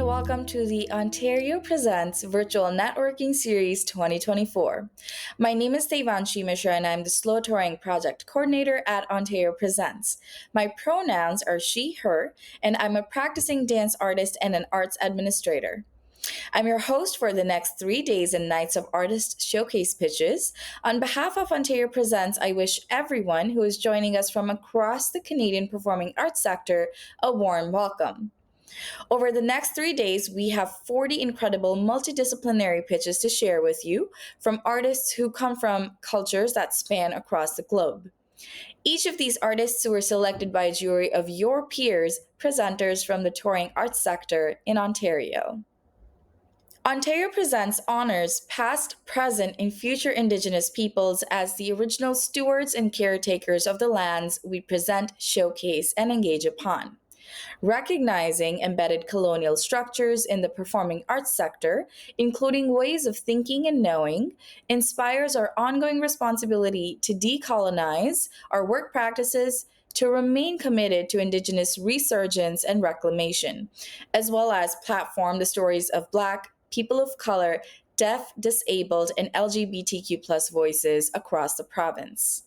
welcome to the Ontario Presents Virtual Networking Series 2024. My name is Devanshi Mishra and I'm the Slow Touring Project Coordinator at Ontario Presents. My pronouns are she, her, and I'm a practicing dance artist and an arts administrator. I'm your host for the next 3 days and nights of artist showcase pitches. On behalf of Ontario Presents, I wish everyone who is joining us from across the Canadian performing arts sector a warm welcome. Over the next 3 days, we have 40 incredible multidisciplinary pitches to share with you from artists who come from cultures that span across the globe. Each of these artists were selected by a jury of your peers, presenters from the touring arts sector in Ontario. Ontario Presents honors past, present, and future Indigenous peoples as the original stewards and caretakers of the lands we present, showcase, and engage upon. Recognizing embedded colonial structures in the performing arts sector, including ways of thinking and knowing, inspires our ongoing responsibility to decolonize our work practices, to remain committed to Indigenous resurgence and reclamation, as well as platform the stories of Black, people of color, deaf, disabled, and LGBTQ+ voices across the province.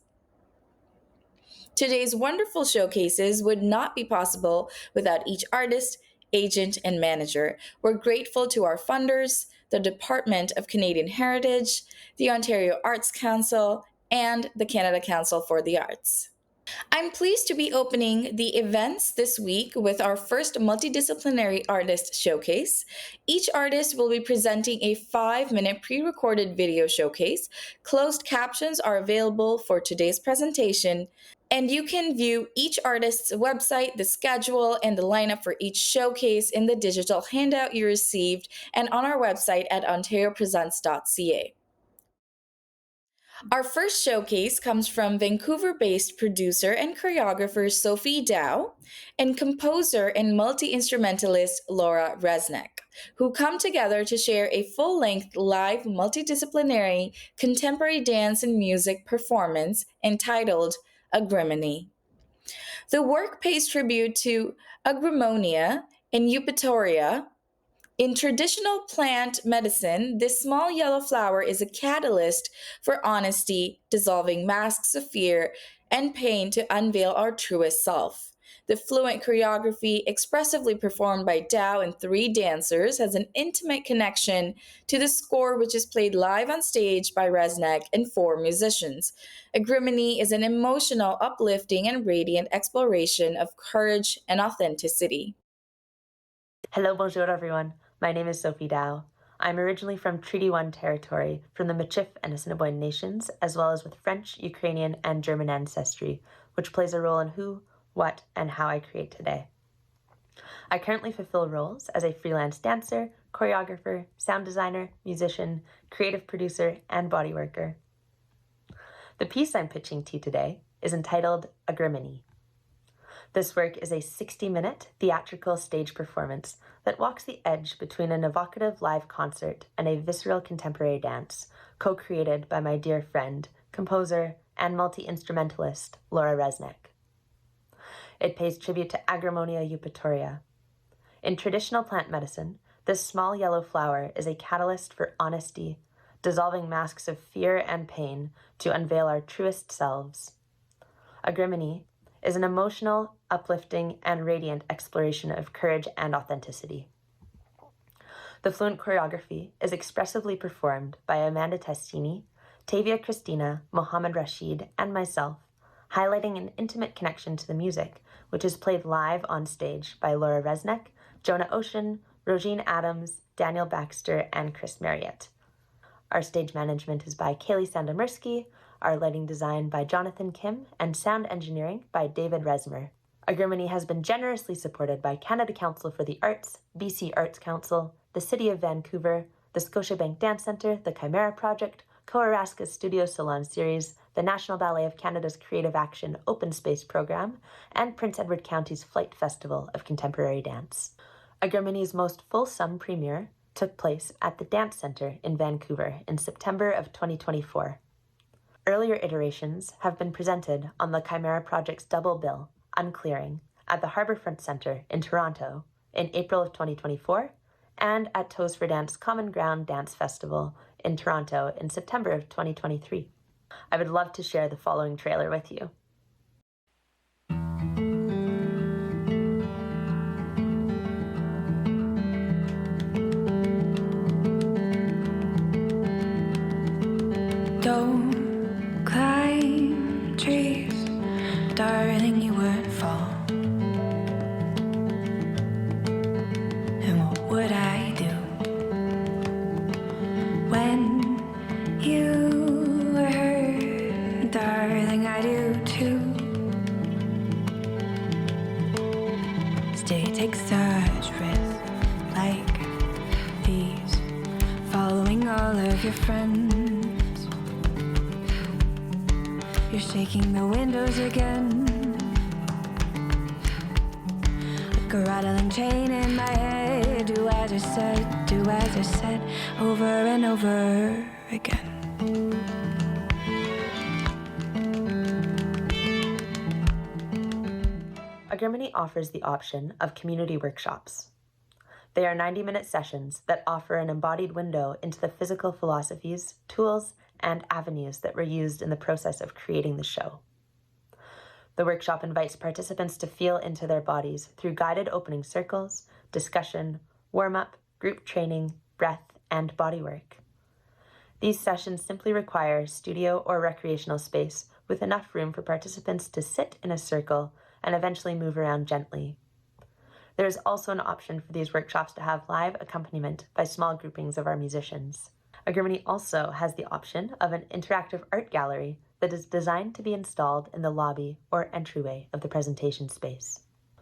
Today's wonderful showcases would not be possible without each artist, agent, and manager. We're grateful to our funders, the Department of Canadian Heritage, the Ontario Arts Council, and the Canada Council for the Arts. I'm pleased to be opening the events this week with our first multidisciplinary artist showcase. Each artist will be presenting a 5-minute pre-recorded video showcase. Closed captions are available for today's presentation, and you can view each artist's website, the schedule, and the lineup for each showcase in the digital handout you received and on our website at ontariopresents.ca. Our first showcase comes from Vancouver-based producer and choreographer Sophie Dow and composer and multi-instrumentalist Laura Resnick, who come together to share a full-length live multidisciplinary contemporary dance and music performance entitled Agrimony. The work pays tribute to Agrimonia and Eupatoria. In traditional plant medicine, this small yellow flower is a catalyst for honesty, dissolving masks of fear and pain to unveil our truest self. The fluent choreography, expressively performed by Dow and 3 dancers, has an intimate connection to the score, which is played live on stage by Resnick and 4 musicians. Agrimony is an emotional, uplifting, and radiant exploration of courage and authenticity. Hello, bonjour, everyone. My name is Sophie Dow. I'm originally from Treaty 1 territory, from the Michif and Assiniboine nations, as well as with French, Ukrainian, and German ancestry, which plays a role in who, what, and how I create today. I currently fulfill roles as a freelance dancer, choreographer, sound designer, musician, creative producer, and body worker. The piece I'm pitching to you today is entitled Agrimony. This work is a 60-minute theatrical stage performance that walks the edge between an evocative live concert and a visceral contemporary dance, co-created by my dear friend, composer, and multi-instrumentalist Laura Resnick. It pays tribute to Agrimonia eupatoria. In traditional plant medicine, this small yellow flower is a catalyst for honesty, dissolving masks of fear and pain to unveil our truest selves. Agrimony is an emotional, uplifting, and radiant exploration of courage and authenticity. The fluent choreography is expressively performed by Amanda Testini, Tavia Christina, Mohammed Rashid, and myself, highlighting an intimate connection to the music, which is played live on stage by Laura Resnick, Jonah Ocean, Rogine Adams, Daniel Baxter, and Chris Marriott. Our stage management is by Kaylee Sandomirsky, our lighting design by Jonathan Kim, and sound engineering by David Resmer. Agrimony has been generously supported by Canada Council for the Arts, BC Arts Council, the City of Vancouver, the Scotiabank Dance Centre, the Chimera Project, Coaraska's Studio Salon Series, the National Ballet of Canada's Creative Action Open Space Program, and Prince Edward County's Flight Festival of Contemporary Dance. Agrimony's most fulsome premiere took place at the Dance Centre in Vancouver in September of 2024. Earlier iterations have been presented on the Chimera Project's double bill, Unclearing, at the Harbourfront Centre in Toronto in April of 2024 and at Toes for Dance Common Ground Dance Festival in Toronto in September of 2023. I would love to share the following trailer with you. Don't climb trees, darling, you would fall. And what would I do when you were hurt? Darling, I do too. Still, you take such risks like these, following all of your friends. You're shaking the windows again, like a rattling chain in my head. Do as I said, over and over again. Germany offers the option of community workshops. They are 90-minute sessions that offer an embodied window into the physical philosophies, tools, and avenues that were used in the process of creating the show. The workshop invites participants to feel into their bodies through guided opening circles, discussion, warm-up, group training, breath, and bodywork. These sessions simply require studio or recreational space with enough room for participants to sit in a circle and eventually move around gently. There is also an option for these workshops to have live accompaniment by small groupings of our musicians. Germany also has the option of an interactive art gallery that is designed to be installed in the lobby or entryway of the presentation space.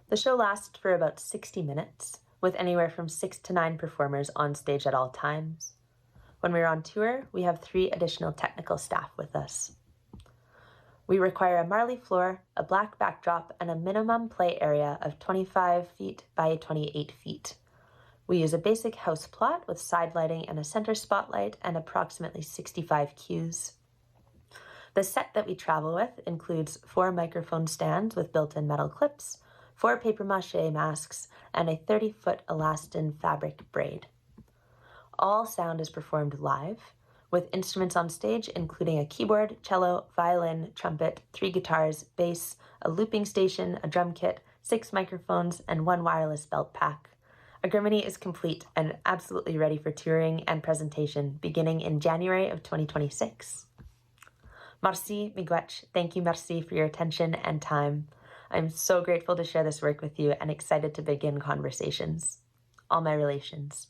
The show lasts for about 60 minutes, with anywhere from 6 to 9 performers on stage at all times. When we're on tour, we have 3 additional technical staff with us. We require a marley floor, a black backdrop, and a minimum play area of 25 feet by 28 feet. We use a basic house plot with side lighting and a center spotlight and approximately 65 cues. The set that we travel with includes 4 microphone stands with built-in metal clips, 4 papier-mâché masks, and a 30-foot elastin fabric braid. All sound is performed live, with instruments on stage including a keyboard, cello, violin, trumpet, 3 guitars, bass, a looping station, a drum kit, 6 microphones, and 1 wireless belt pack. Germany is complete and absolutely ready for touring and presentation beginning in January of 2026. Merci, miigwech. Thank you, merci, for your attention and time. I'm so grateful to share this work with you and excited to begin conversations. All my relations.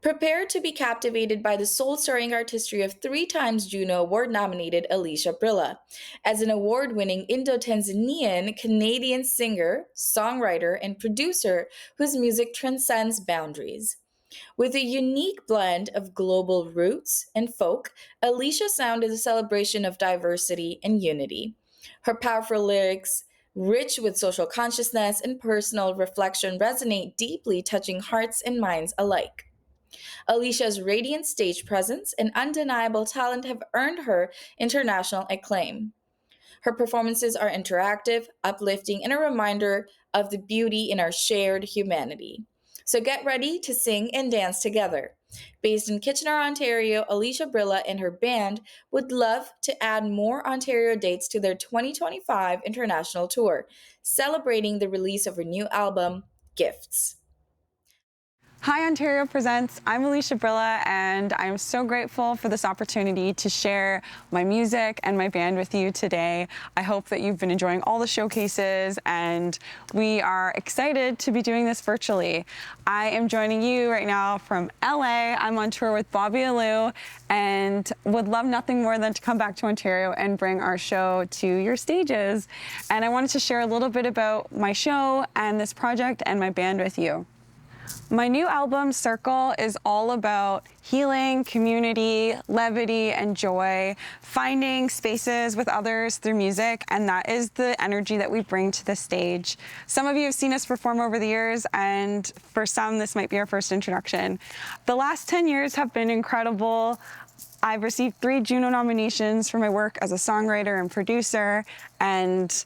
Prepare to be captivated by the soul-stirring artistry of 3 times Juno Award-nominated Alicia Brilla. As an award-winning Indo-Tanzanian Canadian singer, songwriter, and producer whose music transcends boundaries. With a unique blend of global roots and folk, Alicia's sound is a celebration of diversity and unity. Her powerful lyrics, rich with social consciousness and personal reflection, resonate deeply, touching hearts and minds alike. Alicia's radiant stage presence and undeniable talent have earned her international acclaim. Her performances are interactive, uplifting, and a reminder of the beauty in our shared humanity. So get ready to sing and dance together. Based in Kitchener, Ontario, Alicia Brilla and her band would love to add more Ontario dates to their 2025 international tour, celebrating the release of her new album, Gifts. Hi, Ontario Presents. I'm Alicia Brilla, and I'm so grateful for this opportunity to share my music and my band with you today. I hope that you've been enjoying all the showcases, and we are excited to be doing this virtually. I am joining you right now from LA. I'm on tour with Bobby Alou, and would love nothing more than to come back to Ontario and bring our show to your stages. And I wanted to share a little bit about my show and this project and my band with you. My new album, Circle, is all about healing, community, levity, and joy, finding spaces with others through music, and that is the energy that we bring to the stage. Some of you have seen us perform over the years, and for some, this might be our first introduction. The last 10 years have been incredible. I've received 3 Juno nominations for my work as a songwriter and producer, and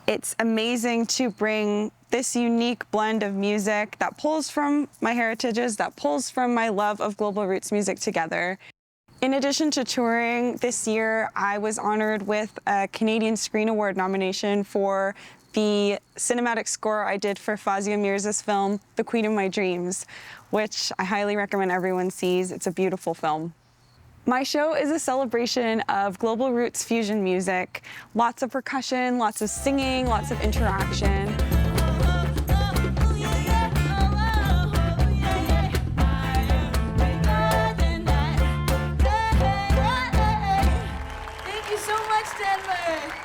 it's amazing to bring this unique blend of music that pulls from my heritages, that pulls from my love of global roots music together. In addition to touring, this year I was honored with a Canadian Screen Award nomination for the cinematic score I did for Fazia Mirza's film, The Queen of My Dreams, which I highly recommend everyone sees. It's a beautiful film. My show is a celebration of global roots fusion music, lots of percussion, lots of singing, lots of interaction.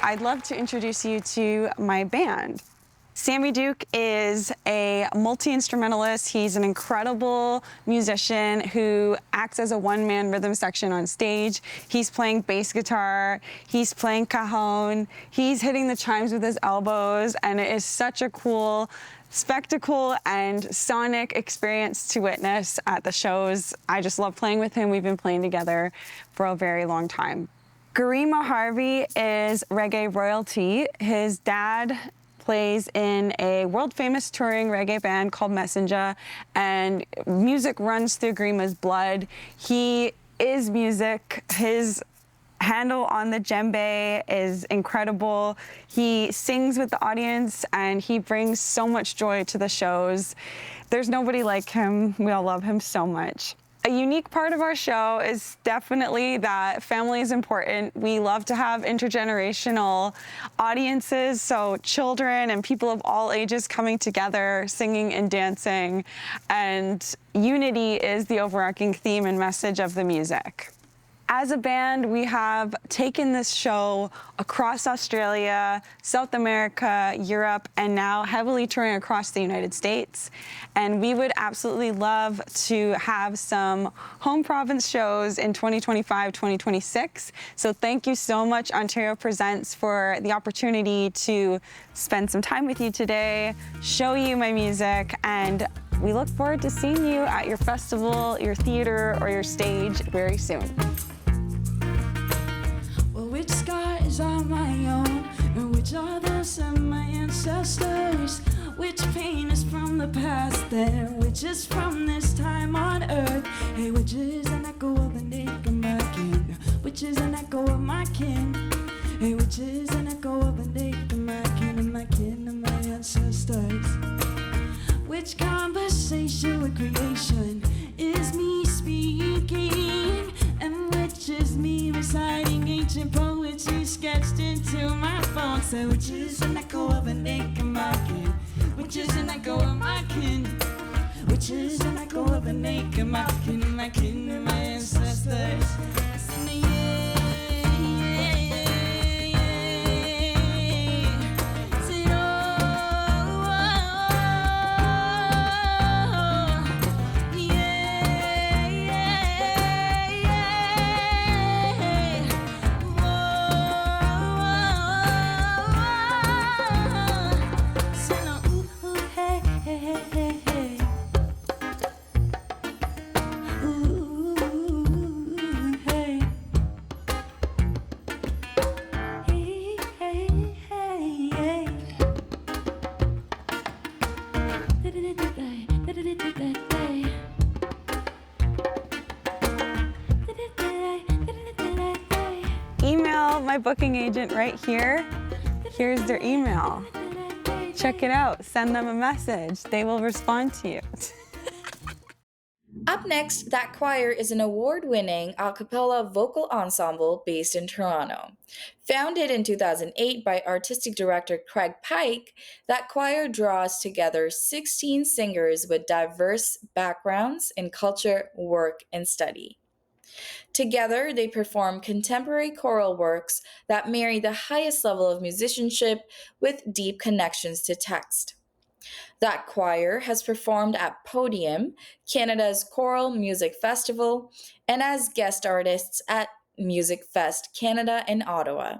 I'd love to introduce you to my band. Sammy Duke is a multi-instrumentalist. He's an incredible musician who acts as a one-man rhythm section on stage. He's playing bass guitar, he's playing cajon, he's hitting the chimes with his elbows, and it is such a cool spectacle and sonic experience to witness at the shows. I just love playing with him. We've been playing together for a very long time. Garima Harvey is reggae royalty. His dad plays in a world-famous touring reggae band called Messenger, and music runs through Garima's blood. He is music. His handle on the djembe is incredible. He sings with the audience, and he brings so much joy to the shows. There's nobody like him. We all love him so much. A unique part of our show is definitely that family is important. We love to have intergenerational audiences, so children and people of all ages coming together, singing and dancing, and unity is the overarching theme and message of the music. As a band, we have taken this show across Australia, South America, Europe, and now heavily touring across the United States. And we would absolutely love to have some home province shows in 2025, 2026. So thank you so much, Ontario Presents, for the opportunity to spend some time with you today, show you my music, and we look forward to seeing you at your festival, your theater, or your stage very soon. Which scars are my own, and which are those of my ancestors? Which pain is from the past, then which is from this time on earth? Hey, which is an echo of the naked of my kin? Which is an echo of my kin? Hey, which is an echo of the naked of my kin and my kin and my ancestors? Which conversation with creation is me speaking? And which is me reciting ancient poetry sketched into my phone? So which is an echo of an ache in my kin? Which is an echo of my kin? Which is an echo of an ache in my kin and my ancestors? Email my booking agent right here. Here's their email. Check it out. Send them a message. They will respond to you. Up next, That Choir is an award-winning a cappella vocal ensemble based in Toronto. Founded in 2008 by artistic director Craig Pike, That Choir draws together 16 singers with diverse backgrounds in culture, work, and study. Together, they perform contemporary choral works that marry the highest level of musicianship with deep connections to text. That Choir has performed at Podium, Canada's choral music festival, and as guest artists at Music Fest Canada in Ottawa.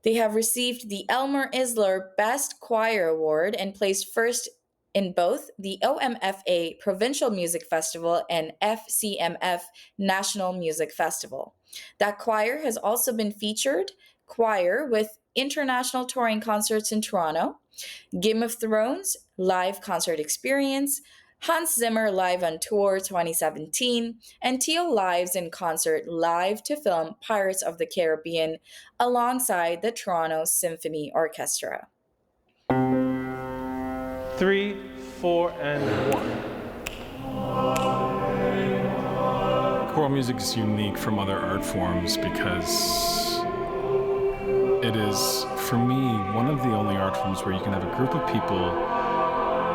They have received the Elmer Isler Best Choir Award and placed first in both the OMFA Provincial Music Festival and FCMF National Music Festival. That Choir has also been featured choir with international touring concerts in Toronto, Game of Thrones live concert experience, Hans Zimmer Live on Tour 2017, and Teo Lives in Concert live to film Pirates of the Caribbean alongside the Toronto Symphony Orchestra. 3, 4, and 1. Choral music is unique from other art forms because it is, for me, one of the only art forms where you can have a group of people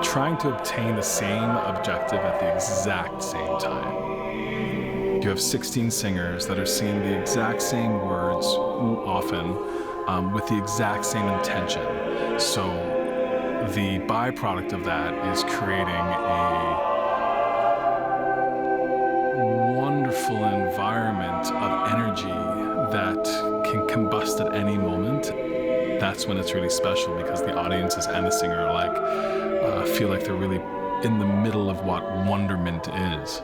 trying to obtain the same objective at the exact same time. You have 16 singers that are singing the exact same words, often, with the exact same intention. So the byproduct of that is creating a wonderful environment of energy that can combust at any moment. That's when it's really special, because the audiences and the singer alike feel like they're really in the middle of what wonderment is.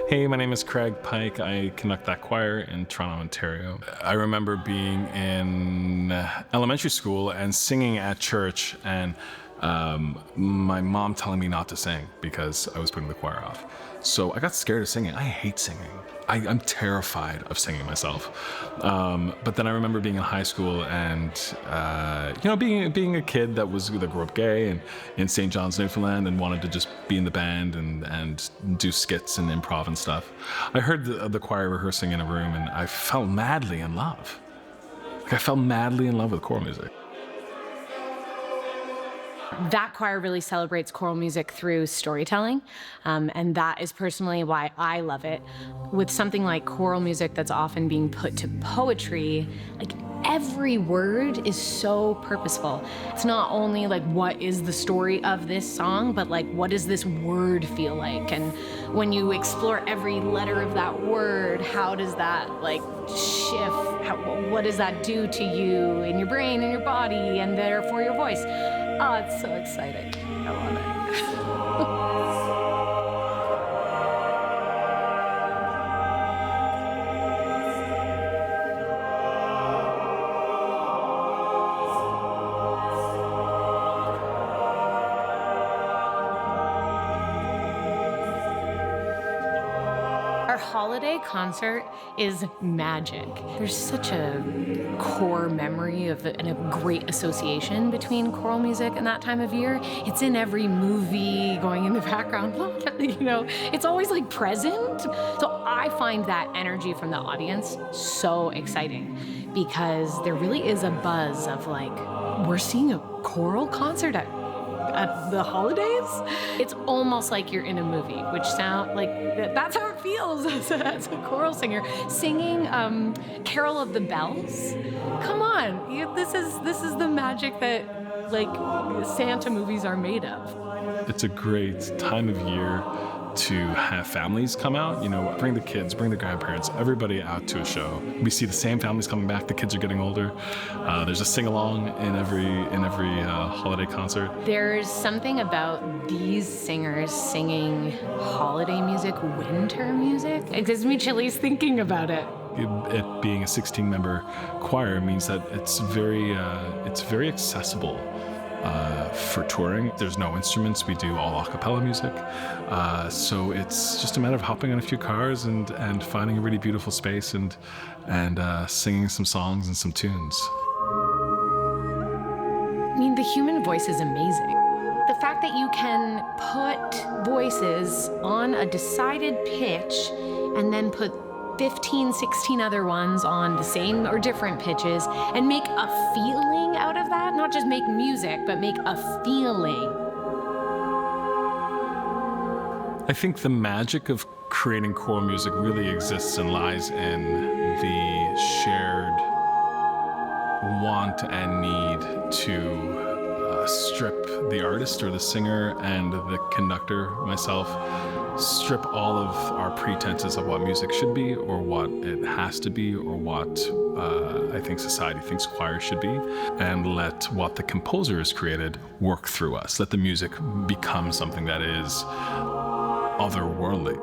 Hey, my name is Craig Pike. I conduct that choir in Toronto, Ontario. I remember being in elementary school and singing at church, and my mom telling me not to sing because I was putting the choir off. So I got scared of singing. I hate singing. I'm terrified of singing myself. But then I remember being in high school and, being a kid that grew up gay and in St. John's, Newfoundland, and wanted to just be in the band and do skits and improv and stuff. I heard the choir rehearsing in a room, and I fell madly in love. I fell madly in love with choral music. That choir really celebrates choral music through storytelling, and that is personally why I love it. With something like choral music that's often being put to poetry, like every word is so purposeful. It's not only like what is the story of this song, but like what does this word feel like? And when you explore every letter of that word, how does that like shift? What does that do to you in your brain and your body and therefore your voice? Oh, it's so exciting. I love it. Our holiday concert is magic. There's such a core memory of and a great association between choral music and that time of year. It's in every movie going in the background, it's always like present. So I find that energy from the audience so exciting because there really is a buzz of like, we're seeing a choral concert at the holidays. It's almost like you're in a movie, which sound like that's how it feels as a choral singer singing Carol of the Bells. Come on, this is the magic that like Santa movies are made of. It's a great time of year to have families come out, bring the kids, bring the grandparents, everybody out to a show. We see the same families coming back, the kids are getting older. There's a sing-along in every holiday concert. There's something about these singers singing holiday music, winter music. It gives me chillies thinking about it. It being a 16-member choir means that it's very accessible. For touring, there's no instruments. We do all a cappella music. So it's just a matter of hopping on a few cars and finding a really beautiful space and singing some songs and some tunes. I mean, the human voice is amazing. The fact that you can put voices on a decided pitch and then put 15, 16 other ones on the same or different pitches and make a feeling out of that, not just make music, but make a feeling. I think the magic of creating choral music really exists and lies in the shared want and need to strip the artist or the singer and the conductor, myself, strip all of our pretenses of what music should be or what it has to be or what I think society thinks choir should be, and let what the composer has created work through us. Let the music become something that is otherworldly.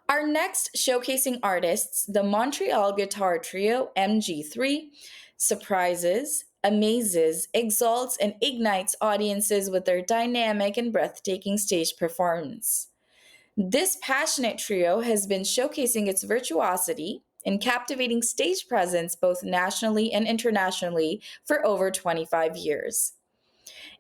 Our next showcasing artists, the Montreal guitar trio MG3, surprises, amazes, exalts, and ignites audiences with their dynamic and breathtaking stage performance. This passionate trio has been showcasing its virtuosity and captivating stage presence both nationally and internationally for over 25 years.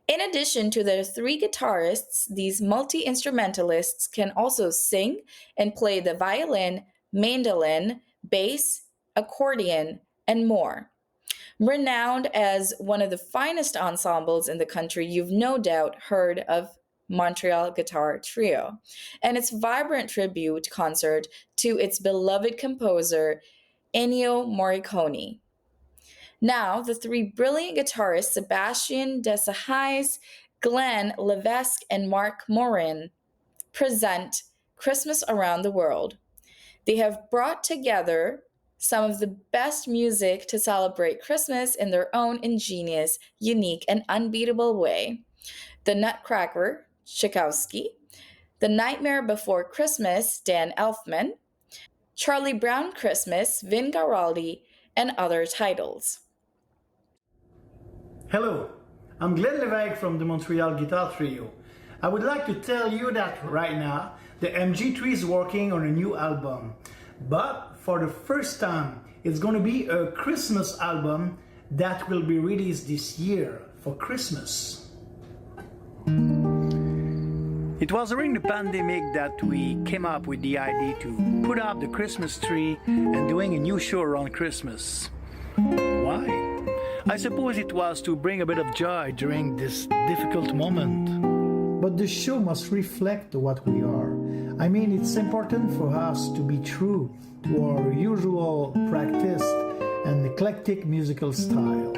In addition to the three guitarists, these multi instrumentalists can also sing and play the violin, mandolin, bass, accordion, and more. Renowned as one of the finest ensembles in the country, you've no doubt heard of Montreal Guitar Trio and its vibrant tribute concert to its beloved composer, Ennio Morricone. Now, the three brilliant guitarists, Sebastian Desahais, Glenn Levesque, and Mark Morin, present Christmas Around the World. They have brought together some of the best music to celebrate Christmas in their own ingenious, unique, and unbeatable way. The Nutcracker, Tchaikovsky, The Nightmare Before Christmas, Dan Elfman, Charlie Brown Christmas, Vin Garaldi, and other titles. Hello, I'm Glenn Levesque from the Montreal Guitar Trio. I would like to tell you that right now, the MG3 is working on a new album. But for the first time, it's going to be a Christmas album that will be released this year for Christmas. It was during the pandemic that we came up with the idea to put up the Christmas tree and doing a new show around Christmas. Why? I suppose it was to bring a bit of joy during this difficult moment. But the show must reflect what we are. I mean, it's important for us to be true to our usual practice and eclectic musical style.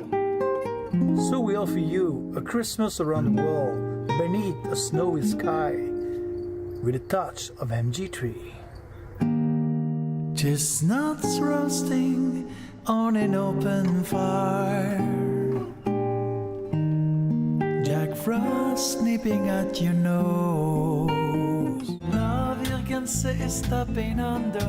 So we offer you a Christmas around the world beneath a snowy sky with a touch of MG3. Chestnuts roasting on an open fire, Jack Frost nipping at your nose, navigance is stopping under.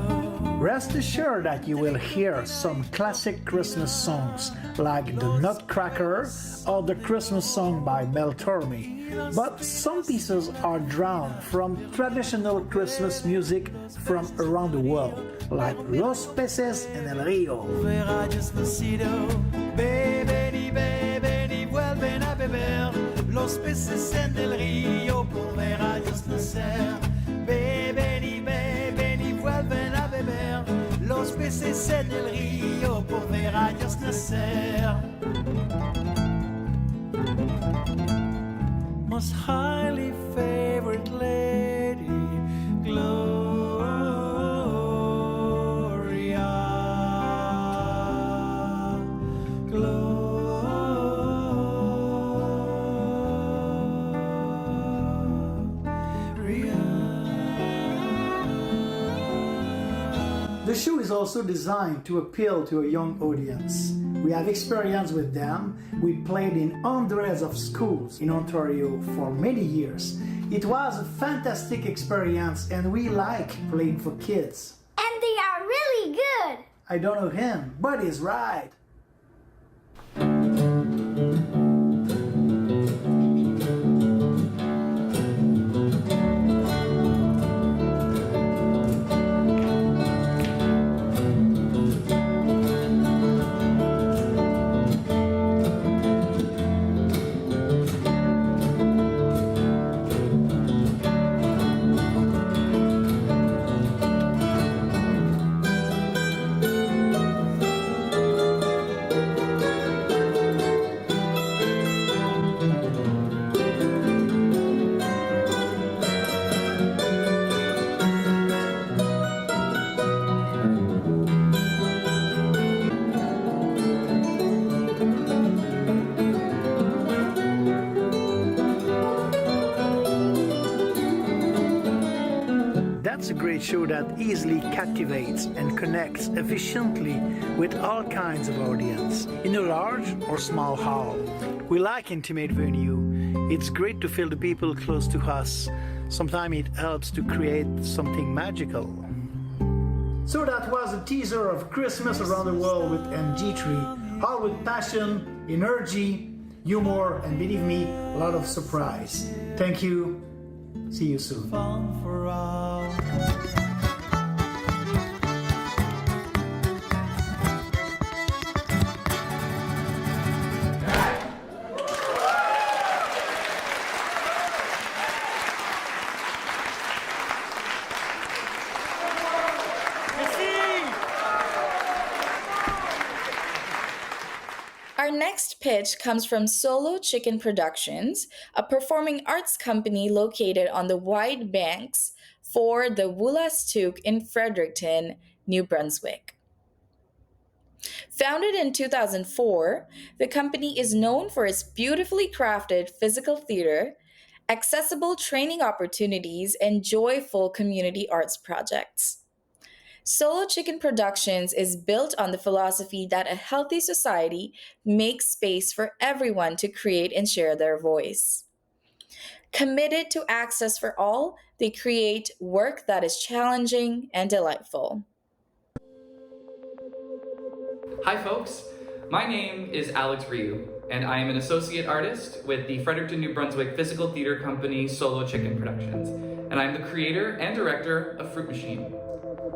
Rest assured that you will hear some classic Christmas songs like The Nutcracker or the Christmas song by Mel Torme. But some pieces are drawn from traditional Christmas music from around the world, like Los Peces en el Río. Los peces en el río por ver a Dios nacer. Beben y beben y vuelven a beber. Los peces en el río por ver a Dios nacer. Most highly favored lady, Gloria, Gloria. The show is also designed to appeal to a young audience. We have experience with them. We played in hundreds of schools in Ontario for many years. It was a fantastic experience and we like playing for kids. And they are really good! I don't know him, but he's right. That's a great show that easily captivates and connects efficiently with all kinds of audience, in a large or small hall. We like intimate venue. It's great to feel the people close to us. Sometimes it helps to create something magical. So that was a teaser of Christmas Around the World with MG3, all with passion, energy, humor, and believe me, a lot of surprise. Thank you. See you soon. Our next pitch comes from Solo Chicken Productions, a performing arts company located on the Wide Banks for the Wolastoq in Fredericton, New Brunswick. Founded in 2004, the company is known for its beautifully crafted physical theater, accessible training opportunities, and joyful community arts projects. Solo Chicken Productions is built on the philosophy that a healthy society makes space for everyone to create and share their voice. Committed to access for all, they create work that is challenging and delightful. Hi folks, my name is Alex Ryu, and I am an associate artist with the Fredericton, New Brunswick physical theater company Solo Chicken Productions, and I'm the creator and director of Fruit Machine.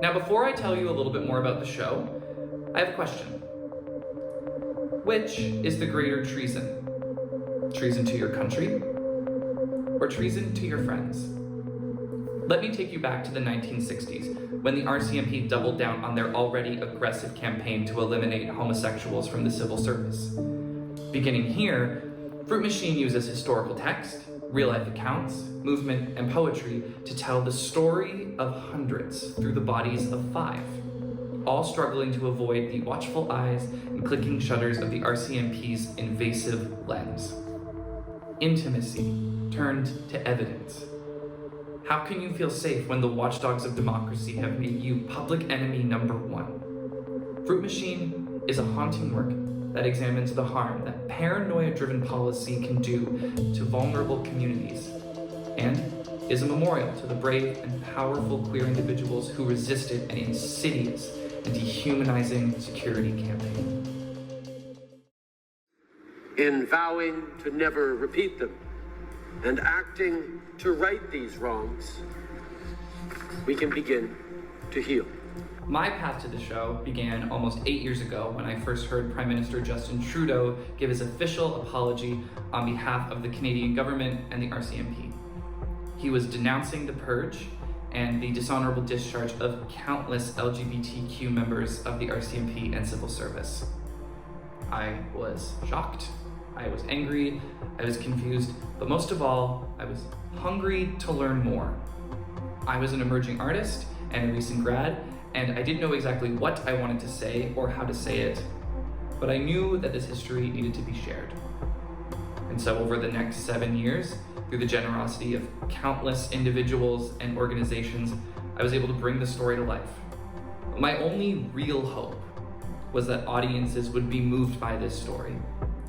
Now, before I tell you a little bit more about the show, I have a question. Which is the greater treason? Treason to your country? Or treason to your friends? Let me take you back to the 1960s, when the RCMP doubled down on their already aggressive campaign to eliminate homosexuals from the civil service. Beginning here, Fruit Machine uses historical text, real-life accounts, movement, and poetry to tell the story of hundreds through the bodies of 5, all struggling to avoid the watchful eyes and clicking shutters of the RCMP's invasive lens. Intimacy turned to evidence. How can you feel safe when the watchdogs of democracy have made you public enemy number 1? Fruit Machine is a haunting work that examines the harm that paranoia-driven policy can do to vulnerable communities, and is a memorial to the brave and powerful queer individuals who resisted an insidious and dehumanizing security campaign. In vowing to never repeat them and acting to right these wrongs, we can begin to heal. My path to the show began almost 8 years ago when I first heard Prime Minister Justin Trudeau give his official apology on behalf of the Canadian government and the RCMP. He was denouncing the purge and the dishonorable discharge of countless LGBTQ members of the RCMP and civil service. I was shocked, I was angry, I was confused, but most of all, I was hungry to learn more. I was an emerging artist and a recent grad, and I didn't know exactly what I wanted to say or how to say it, but I knew that this history needed to be shared. And so over the next 7 years, through the generosity of countless individuals and organizations, I was able to bring the story to life. My only real hope was that audiences would be moved by this story,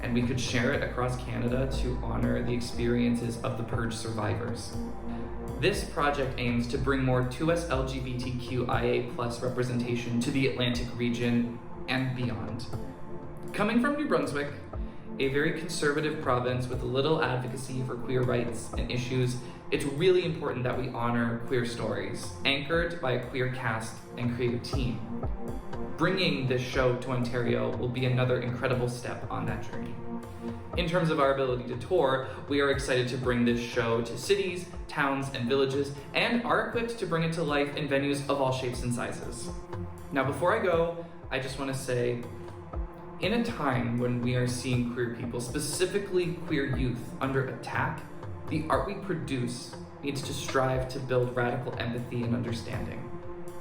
and we could share it across Canada to honor the experiences of the purge survivors. This project aims to bring more 2S LGBTQIA+ representation to the Atlantic region and beyond. Coming from New Brunswick, a very conservative province with little advocacy for queer rights and issues, it's really important that we honor queer stories, anchored by a queer cast and creative team. Bringing this show to Ontario will be another incredible step on that journey. In terms of our ability to tour, we are excited to bring this show to cities, towns, and villages, and are equipped to bring it to life in venues of all shapes and sizes. Now, before I go, I just want to say, in a time when we are seeing queer people, specifically queer youth, under attack, the art we produce needs to strive to build radical empathy and understanding.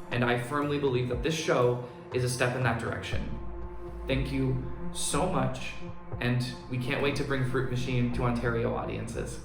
And I firmly believe that this show is a step in that direction. Thank you so much, and we can't wait to bring Fruit Machine to Ontario audiences.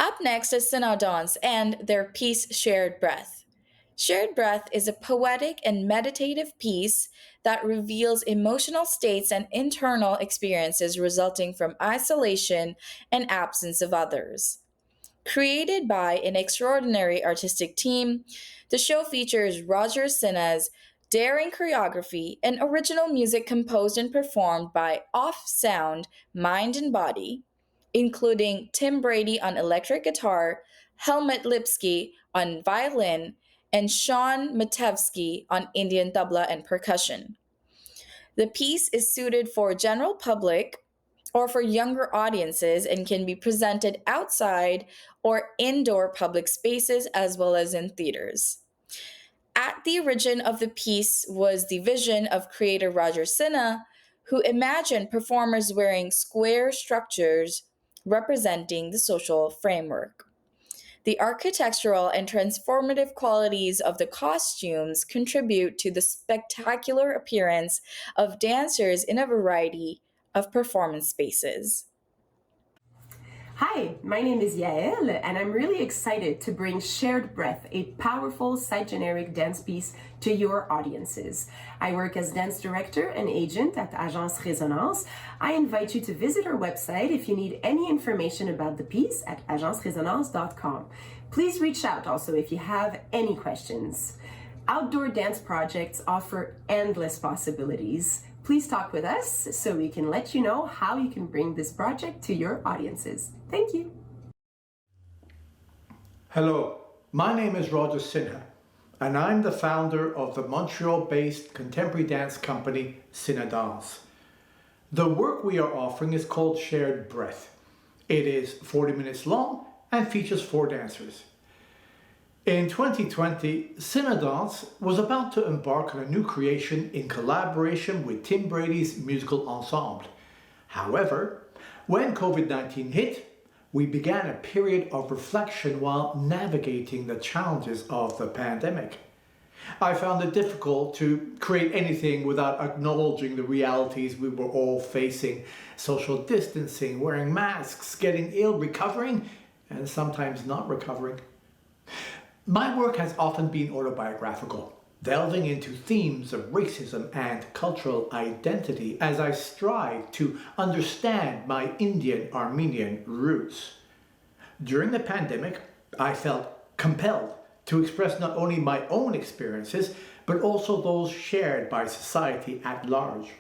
Up next is Synodons and their piece Shared Breath. Shared Breath is a poetic and meditative piece that reveals emotional states and internal experiences resulting from isolation and absence of others. Created by an extraordinary artistic team, the show features Roger Sinha's daring choreography and original music composed and performed by Off Sound, Mind and Body, including Tim Brady on electric guitar, Helmut Lipsky on violin, and Sean Matevsky on Indian tabla and percussion. The piece is suited for general public or for younger audiences and can be presented outside or indoor public spaces as well as in theaters. At the origin of the piece was the vision of creator Roger Sinha, who imagined performers wearing square structures representing the social framework. The architectural and transformative qualities of the costumes contribute to the spectacular appearance of dancers in a variety of performance spaces. Hi, my name is Yael, and I'm really excited to bring Shared Breath, a powerful site-generic dance piece, to your audiences. I work as dance director and agent at Agence Résonance. I invite you to visit our website if you need any information about the piece at agenceresonance.com. Please reach out also if you have any questions. Outdoor dance projects offer endless possibilities. Please talk with us so we can let you know how you can bring this project to your audiences. Thank you. Hello, my name is Roger Sinha, and I'm the founder of the Montreal-based contemporary dance company Synodons. The work we are offering is called Shared Breath. It is 40 minutes long and features 4 dancers. In 2020, Synodons was about to embark on a new creation in collaboration with Tim Brady's musical ensemble. However, when COVID-19 hit, we began a period of reflection while navigating the challenges of the pandemic. I found it difficult to create anything without acknowledging the realities we were all facing: social distancing, wearing masks, getting ill, recovering, and sometimes not recovering. My work has often been autobiographical, delving into themes of racism and cultural identity as I strive to understand my Indian-Armenian roots. During the pandemic, I felt compelled to express not only my own experiences, but also those shared by society at large.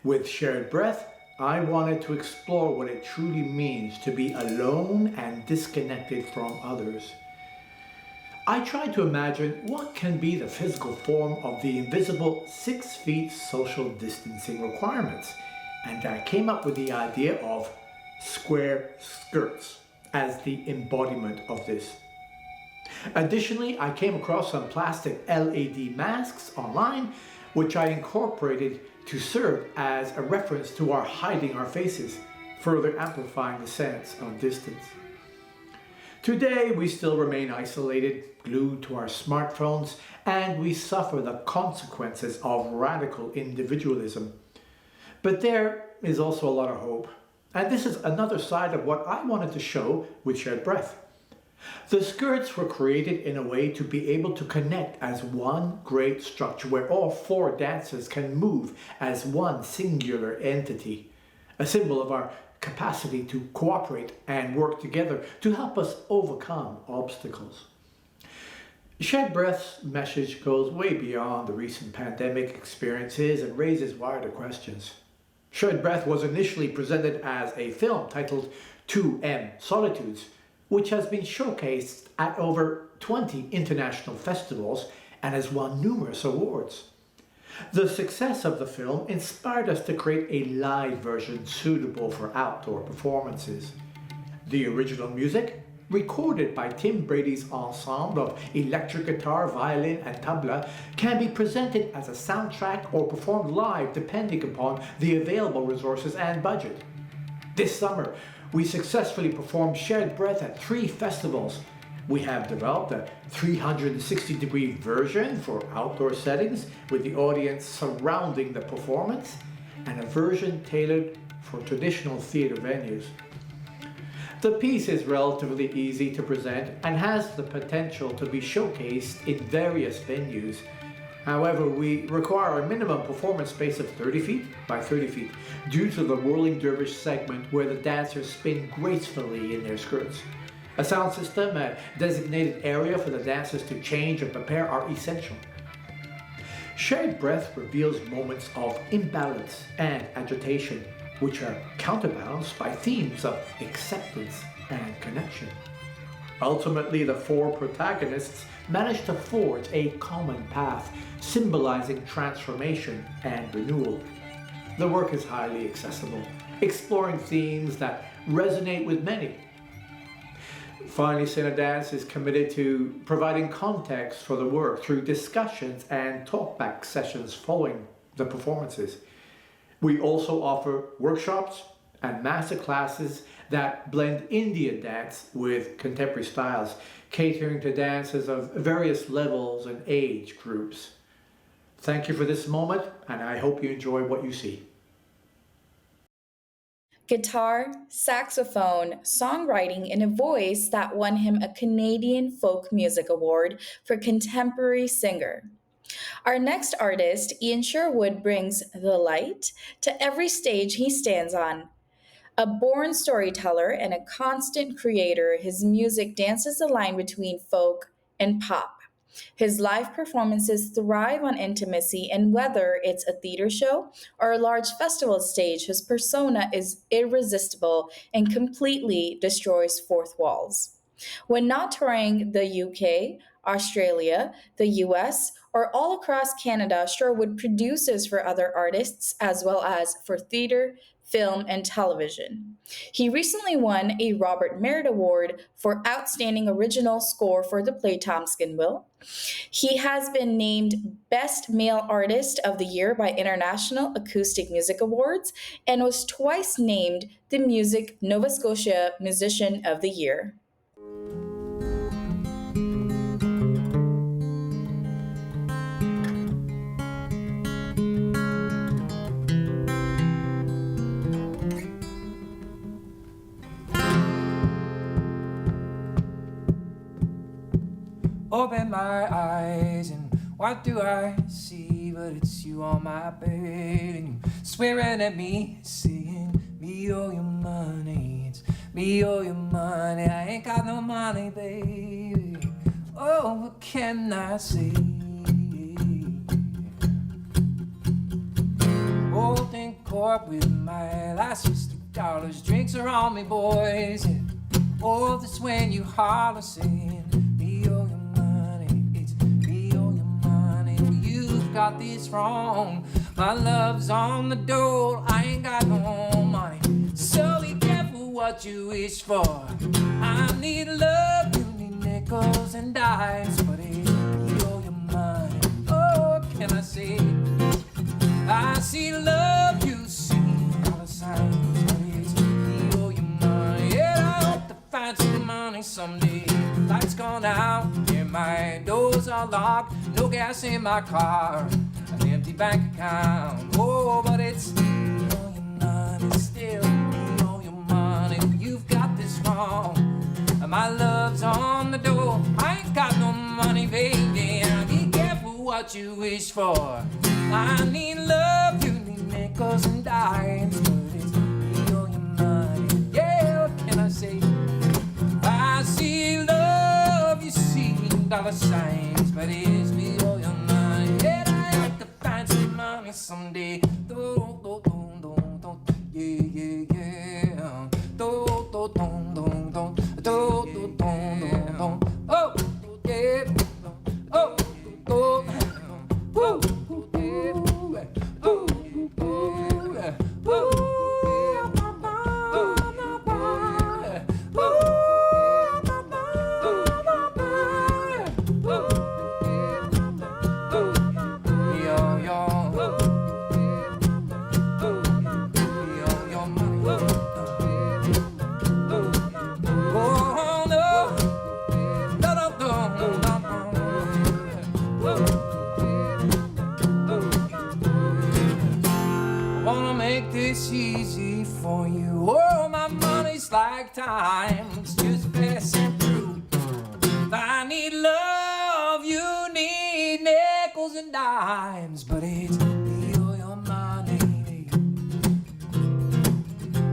With Shared Breath, I wanted to explore what it truly means to be alone and disconnected from others. I tried to imagine what can be the physical form of the invisible 6 feet social distancing requirements, and I came up with the idea of square skirts as the embodiment of this. Additionally, I came across some plastic LED masks online, which I incorporated to serve as a reference to our hiding our faces, further amplifying the sense of distance. Today, we still remain isolated, glued to our smartphones, and we suffer the consequences of radical individualism. But there is also a lot of hope. And this is another side of what I wanted to show with Shared Breath. The skirts were created in a way to be able to connect as one great structure where all 4 dancers can move as one singular entity, a symbol of our capacity to cooperate and work together to help us overcome obstacles. Shared Breath's message goes way beyond the recent pandemic experiences and raises wider questions. Shared Breath was initially presented as a film titled 2M Solitudes, which has been showcased at over 20 international festivals and has won numerous awards. The success of the film inspired us to create a live version suitable for outdoor performances. The original music, recorded by Tim Brady's ensemble of electric guitar, violin, and tabla, can be presented as a soundtrack or performed live depending upon the available resources and budget. This summer, we successfully performed Shared Breath at 3 festivals. We have developed a 360-degree version for outdoor settings with the audience surrounding the performance, and a version tailored for traditional theater venues. The piece is relatively easy to present and has the potential to be showcased in various venues. However, we require a minimum performance space of 30 feet by 30 feet due to the whirling dervish segment where the dancers spin gracefully in their skirts. A sound system, a designated area for the dancers to change and prepare are essential. Shared breath reveals moments of imbalance and agitation, which are counterbalanced by themes of acceptance and connection. Ultimately, the four protagonists manage to forge a common path, symbolizing transformation and renewal. The work is highly accessible, exploring themes that resonate with many. Finally, Cinedance is committed to providing context for the work through discussions and talkback sessions following the performances. We also offer workshops and master classes that blend Indian dance with contemporary styles, catering to dancers of various levels and age groups. Thank you for this moment, and I hope you enjoy what you see. Guitar, saxophone, songwriting, and a voice that won him a Canadian Folk Music Award for Contemporary Singer. Our next artist, Ian Sherwood, brings the light to every stage he stands on. A born storyteller and a constant creator, his music dances the line between folk and pop. His live performances thrive on intimacy, and whether it's a theater show or a large festival stage, his persona is irresistible and completely destroys fourth walls. When not touring the UK, Australia, the US, or all across Canada, Sherwood produces for other artists as well as for theater, film, and television. He recently won a Robert Merritt Award for Outstanding Original Score for the play Tomskinville. He has been named Best Male Artist of the Year by International Acoustic Music Awards and was twice named the Music Nova Scotia Musician of the Year. Open my eyes and what do I see? But it's you on my bed and you swearing at me, saying, me owe your money, it's me owe your money. I ain't got no money, baby. Oh, what can I say? Holding court with my last $50. Drinks are on me, boys. Yeah. Oh, that's when you holler, saying, me owe your got this wrong. My love's on the door. I ain't got no money. So be careful what you wish for. I need love, you need nickels and dimes, but it's me owe your money. Oh, can I say? I see love, you see dollar signs, but it's me owe your money. Yeah, I hope to find some money someday. Lights gone out, and my doors are locked. No gas in my car, an empty bank account. Oh, but it's me owe your money, still me owe your money. You've got this wrong. My love's on the door. I ain't got no money, baby. Be careful what you wish for. I need love, you need nickels and dimes, but it's me owe your money. Yeah, what can I say? I see love, you see dollar signs, but it's me owe your money. Yeah, I hope to find some money someday. Do, do, do, do, do. Yeah, yeah, yeah. Do, do, do, do, do. Do, do, do, do, do. Oh, yeah. Oh, oh, oh, yeah. Oh, oh, yeah. Oh. Oh it's like time's just passing through. If I need love, you need nickels and dimes, but it's me or your money.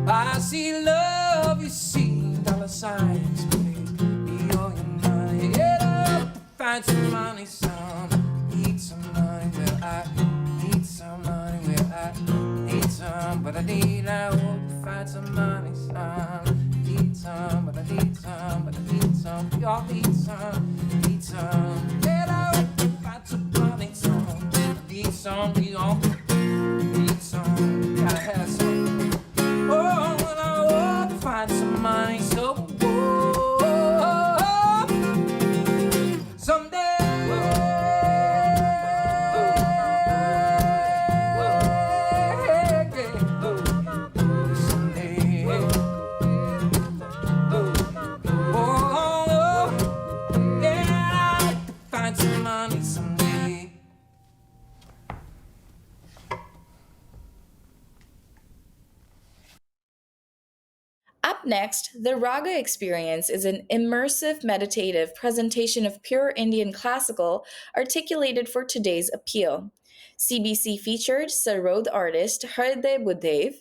I see love, you see dollar signs, but it's me or your money. Get up, find some money, son. Need some money, well I need some money, well I need some, but I need, I hope to find some money, son. Need some, but I need some, but I need some. We all need some, need some. Get out, find some money, son. Need some, we all need some. Gotta have some. Oh, when I hope to find some money, so someday. Up next, the Raga experience is an immersive meditative presentation of pure Indian classical articulated for today's appeal. CBC featured Sarod artist Hriday Buddev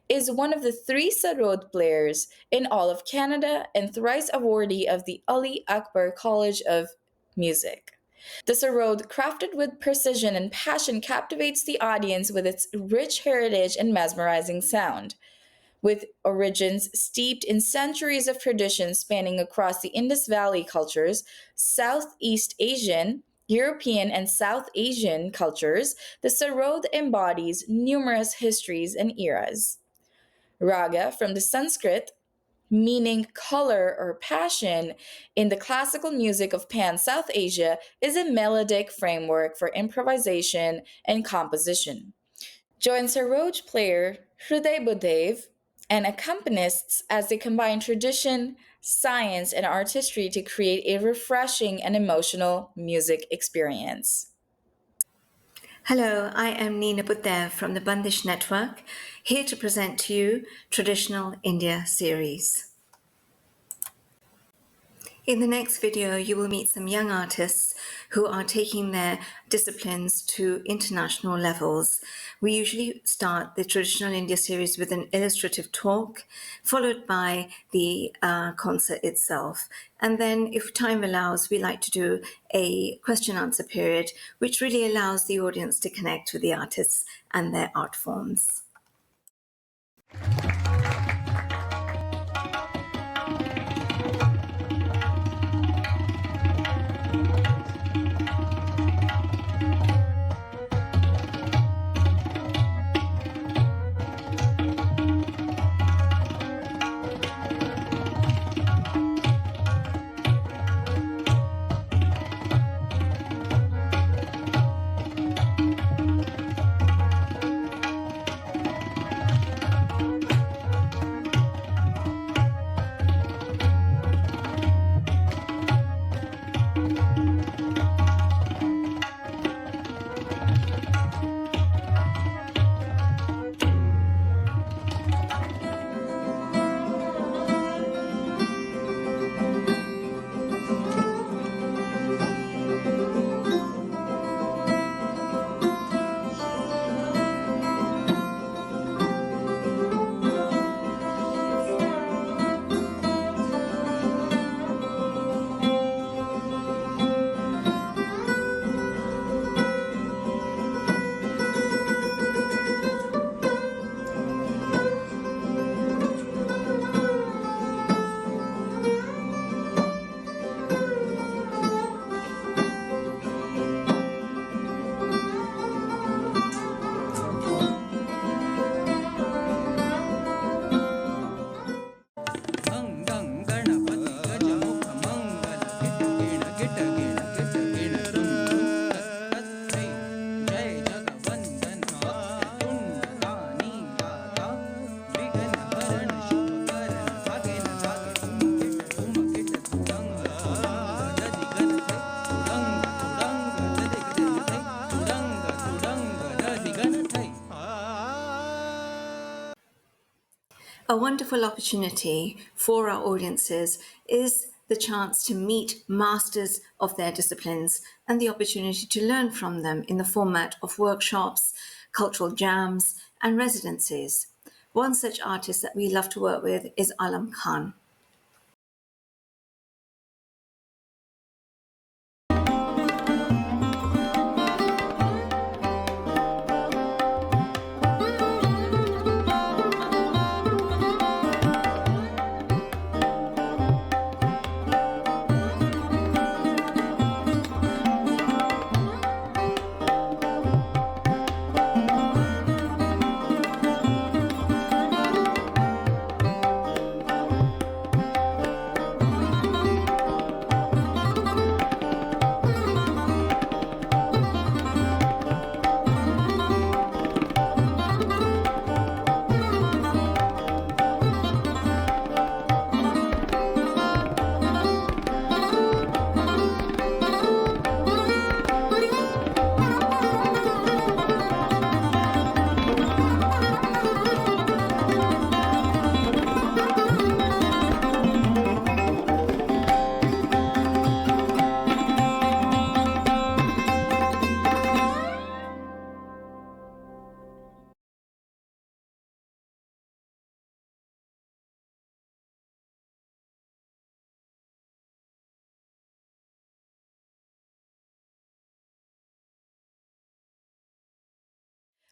is one of the 3 Sarod players in all of Canada and thrice awardee of the Ali Akbar College of Music. The Sarod, crafted with precision and passion, captivates the audience with its rich heritage and mesmerizing sound. With origins steeped in centuries of tradition spanning across the Indus Valley cultures, Southeast Asian, European, and South Asian cultures, the Sarod embodies numerous histories and eras. Raga, from the Sanskrit, meaning color or passion, in the classical music of Pan-South Asia, is a melodic framework for improvisation and composition. Join Saroj player Hriday Buddev and accompanists as they combine tradition, science, and artistry to create a refreshing and emotional music experience. Hello, I am Nina Buddev from the Bandish Network, here to present to you Traditional India series. In the next video, you will meet some young artists who are taking their disciplines to international levels. We usually start the Traditional India series with an illustrative talk, followed by the concert itself. And then, if time allows, we like to do a question-answer period, which really allows the audience to connect with the artists and their art forms. A wonderful opportunity for our audiences is the chance to meet masters of their disciplines and the opportunity to learn from them in the format of workshops, cultural jams, and residencies. One such artist that we love to work with is Alam Khan.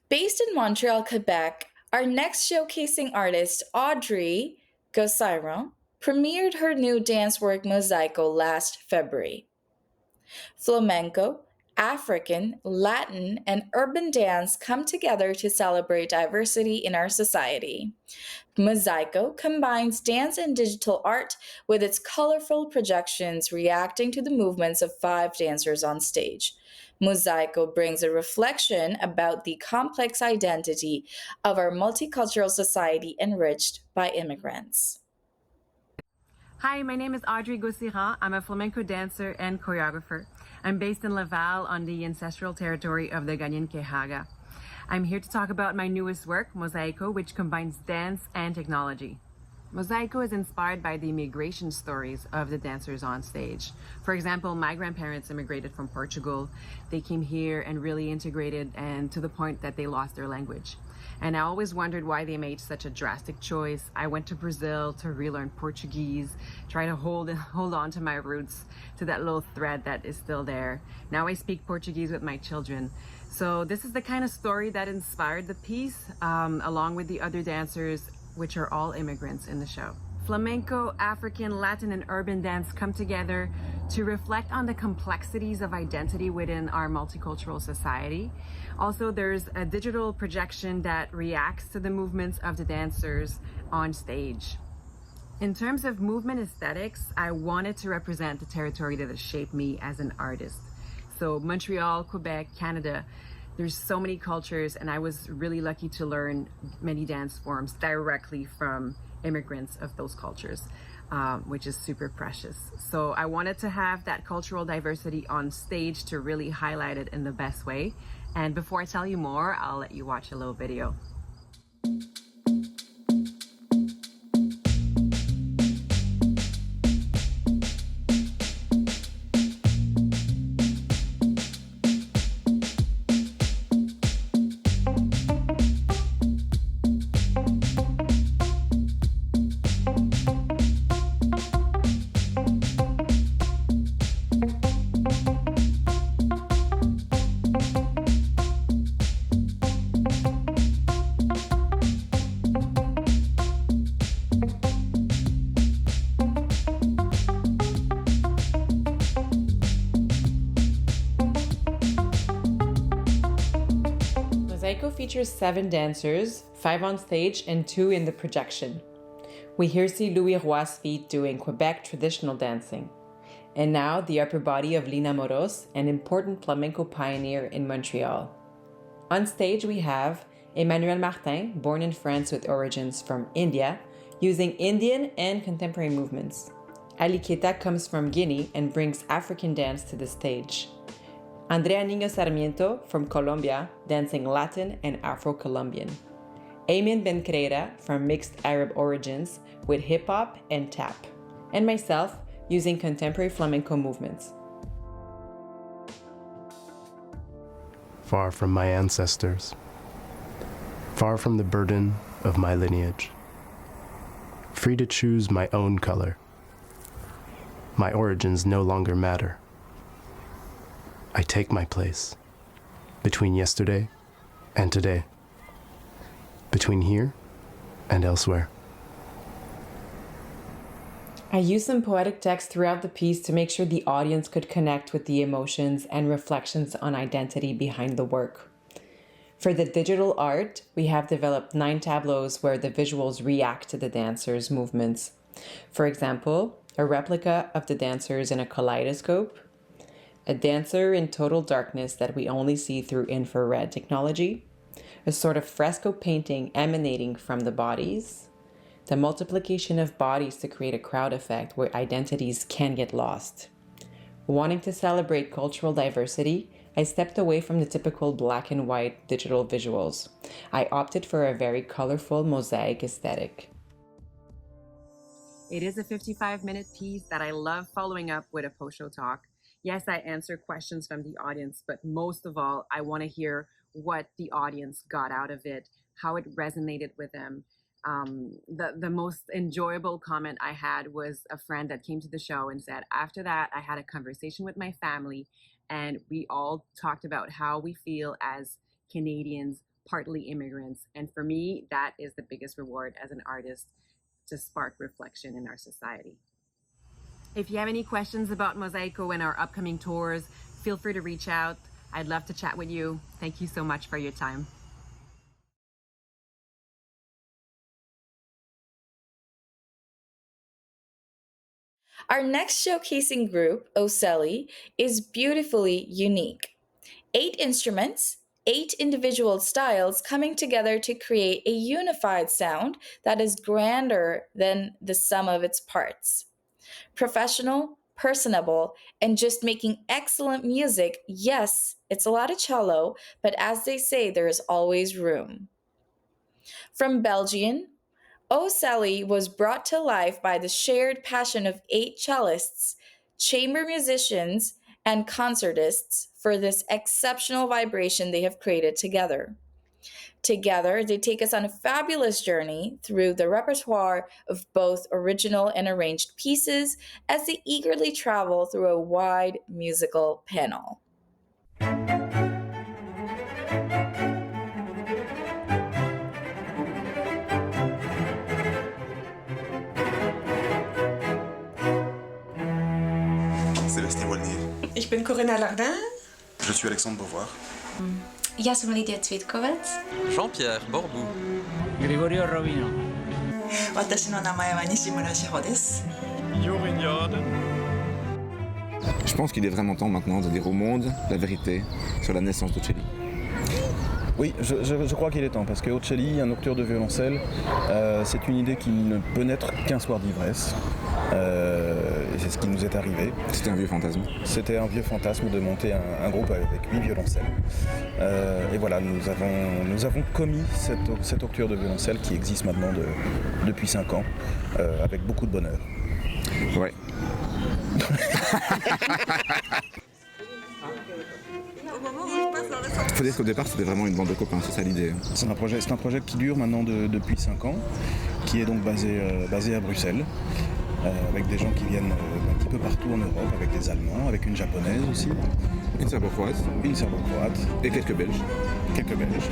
Based in Montreal, Quebec, our next showcasing artist, Audrey Gosairon, premiered her new dance work Mosaico last February. Flamenco, African, Latin, and urban dance come together to celebrate diversity in our society. Mosaico combines dance and digital art with its colorful projections reacting to the movements of 5 dancers on stage. Mosaico brings a reflection about the complex identity of our multicultural society enriched by immigrants. Hi, my name is Audrey Gosairon. I'm a flamenco dancer and choreographer. I'm based in Laval on the ancestral territory of the Ganyan Quehaga. I'm here to talk about my newest work, Mosaico, which combines dance and technology. Mosaico is inspired by the immigration stories of the dancers on stage. For example, my grandparents immigrated from Portugal. They came here and really integrated, and to the point that they lost their language. And I always wondered why they made such a drastic choice. I went to Brazil to relearn Portuguese, try to hold on to my roots, to that little thread that is still there. Now I speak Portuguese with my children. So this is the kind of story that inspired the piece, along with the other dancers, which are all immigrants in the show. Flamenco, African, Latin, and urban dance come together to reflect on the complexities of identity within our multicultural society. Also, there's a digital projection that reacts to the movements of the dancers on stage. In terms of movement aesthetics, I wanted to represent the territory that has shaped me as an artist. So Montreal, Quebec, Canada, there's so many cultures, and I was really lucky to learn many dance forms directly from immigrants of those cultures, which is super precious. So I wanted to have that cultural diversity on stage to really highlight it in the best way. And before I tell you more, I'll let you watch a little video. Mosaico features 7 dancers, 5 on stage and 2 in the projection. We here see Louis Roy's feet doing Quebec traditional dancing. And now the upper body of Lina Moros, an important flamenco pioneer in Montreal. On stage we have Emmanuel Martin, born in France with origins from India, using Indian and contemporary movements. Ali Keita comes from Guinea and brings African dance to the stage. Andrea Niño Sarmiento from Colombia, dancing Latin and Afro-Colombian. Ayman Ben Kreira from mixed Arab origins with hip hop and tap, and myself using contemporary flamenco movements. Far from my ancestors, far from the burden of my lineage, free to choose my own color. My origins no longer matter. I take my place between yesterday and today, between here and elsewhere. I used some poetic text throughout the piece to make sure the audience could connect with the emotions and reflections on identity behind the work. For the digital art, we have developed 9 tableaus where the visuals react to the dancers' movements. For example, a replica of the dancers in a kaleidoscope, a dancer in total darkness that we only see through infrared technology, a sort of fresco painting emanating from the bodies, the multiplication of bodies to create a crowd effect where identities can get lost. Wanting to celebrate cultural diversity, I stepped away from the typical black and white digital visuals. I opted for a very colorful mosaic aesthetic. It is a 55-minute piece that I love following up with a post-show talk. Yes, I answer questions from the audience, but most of all, I want to hear what the audience got out of it, how it resonated with them. The most enjoyable comment I had was a friend that came to the show and said, after that, I had a conversation with my family and we all talked about how we feel as Canadians, partly immigrants. And for me, that is the biggest reward as an artist, to spark reflection in our society. If you have any questions about Mosaico and our upcoming tours, feel free to reach out. I'd love to chat with you. Thank you so much for your time. Our next showcasing group, Ocelli, is beautifully unique. 8 instruments, 8 individual styles coming together to create a unified sound that is grander than the sum of its parts. Professional, personable, and just making excellent music. Yes, it's a lot of cello, but as they say, there is always room. From Belgium, O Sally was brought to life by the shared passion of 8 cellists, chamber musicians, and concertists for this exceptional vibration they have created together. Together, they take us on a fabulous journey through the repertoire of both original and arranged pieces as they eagerly travel through a wide musical panel. Sébastien Volnier. Ich bin Corinna Lardin. Je suis Alexandre Beauvoir. Ja sam Lidia Cvitkovec. Jean-Pierre Borbou. Gregorio Robino. 私の名前は西村志保です。Jorin Jordan. Je pense qu'il est vraiment temps maintenant de dire au monde la vérité sur la naissance d'Ocelli. Oui, je crois qu'il est temps, parce que Ocelli, un nocturne de violoncelle, c'est une idée qui ne peut naître qu'un soir d'ivresse. Et c'est ce qui nous est arrivé. C'était un vieux fantasme. C'était un vieux fantasme de monter un groupe avec 8 violoncelles. Et voilà, nous avons commis cette octure de violoncelle qui existe maintenant depuis 5 ans, avec beaucoup de bonheur. Ouais. Il faut dire qu'au départ c'était vraiment une bande de copains, c'est ça l'idée. C'est un projet qui dure maintenant depuis 5 ans, qui est donc basé à Bruxelles, avec des gens qui viennent un petit peu partout en Europe, avec des Allemands, avec une Japonaise aussi. Une serbo-croate. Une serbo-croate. Et quelques Belges. Quelques Belges.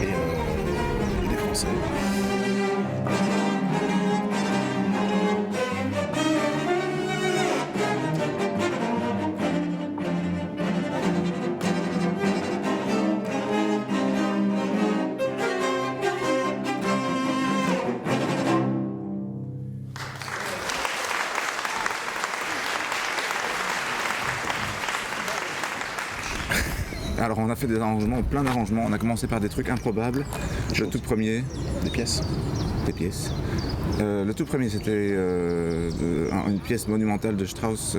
Et des Français. Alors on a fait des arrangements, plein d'arrangements. On a commencé par des trucs improbables. Le tout premier, des pièces. Des pièces. Le tout premier, c'était une pièce monumentale de Strauss,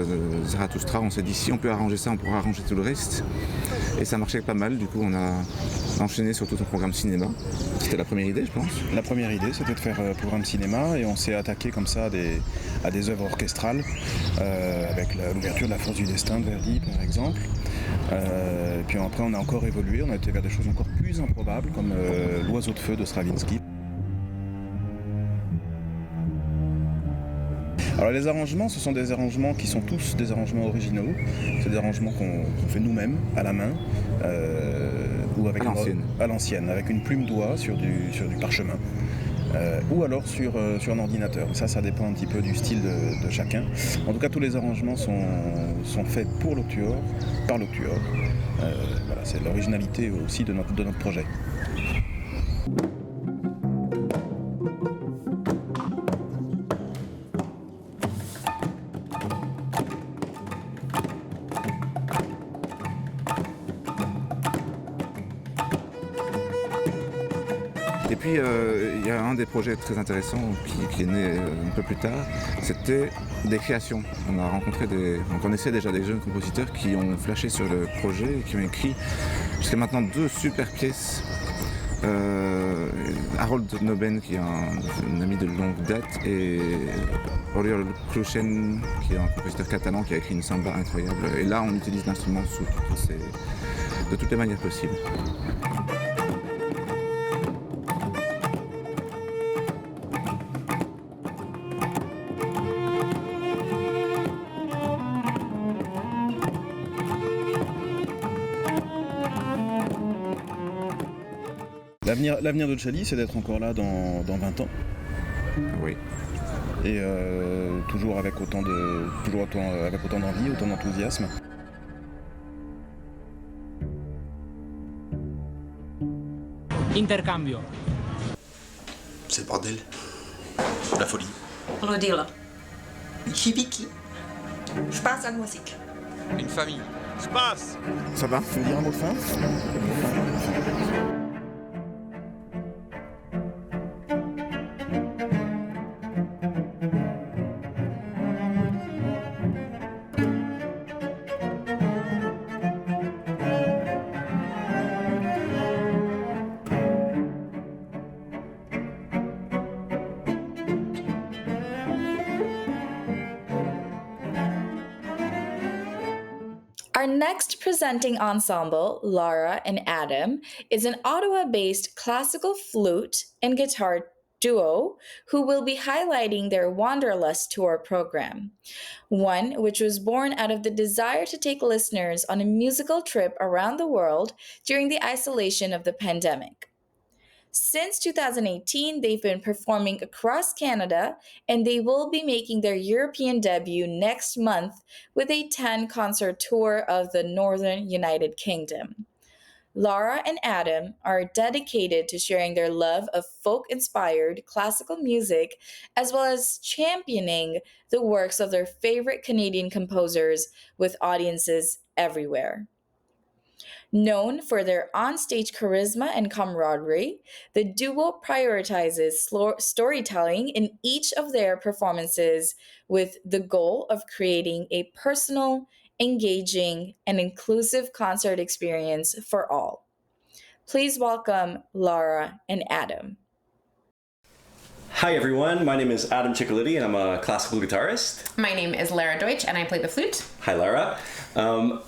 Zarathustra. On s'est dit, si on peut arranger ça, on pourra arranger tout le reste. Et ça marchait pas mal, du coup on a enchaîné sur tout un programme cinéma. C'était la première idée, je pense. La première idée, c'était de faire un programme cinéma et on s'est attaqué comme ça à des œuvres orchestrales, avec l'ouverture de La Force du Destin de Verdi, par exemple. Et puis après, on a encore évolué, on a été vers des choses encore plus improbables, comme L'Oiseau de Feu de Stravinsky. Alors les arrangements, ce sont des arrangements qui sont tous des arrangements originaux. C'est des arrangements qu'on fait nous-mêmes, à la main, ou avec à l'ancienne, avec une plume d'oie sur du parchemin, ou alors sur un ordinateur. Ça dépend un petit peu du style de chacun. En tout cas, tous les arrangements sont faits pour l'octuor, par l'octuor. Voilà, c'est l'originalité aussi de notre projet. Et puis il y a un des projets très intéressants qui est né un peu plus tard, c'était des créations. On connaissait déjà des jeunes compositeurs qui ont flashé sur le projet et qui ont écrit jusqu'à maintenant 2 super pièces. Harold Noben, qui est un ami de longue date, et Oriol Cruchen, qui est un compositeur catalan qui a écrit une samba incroyable. Et là, on utilise l'instrument de toutes les manières possibles. L'avenir de Chali, c'est d'être encore là dans 20 ans. Oui. Et toujours avec autant d'envie, autant d'enthousiasme. Intercambio. C'est le bordel. La folie. Rodila. Hibiki. Spaß an Musik. Une famille. Spaß. Ça va? Tu veux dire un mot de fin? Our next presenting ensemble, Laura and Adam, is an Ottawa-based classical flute and guitar duo who will be highlighting their Wanderlust Tour program, one which was born out of the desire to take listeners on a musical trip around the world during the isolation of the pandemic. Since 2018, they've been performing across Canada, and they will be making their European debut next month with a 10-concert tour of the Northern United Kingdom. Laura and Adam are dedicated to sharing their love of folk-inspired classical music, as well as championing the works of their favorite Canadian composers with audiences everywhere. Known for their onstage charisma and camaraderie, the duo prioritizes storytelling in each of their performances with the goal of creating a personal, engaging, and inclusive concert experience for all. Please welcome Laura and Adam. Hi everyone, my name is Adam Ciccoliti and I'm a classical guitarist. My name is Lara Deutsch and I play the flute. Hi Lara.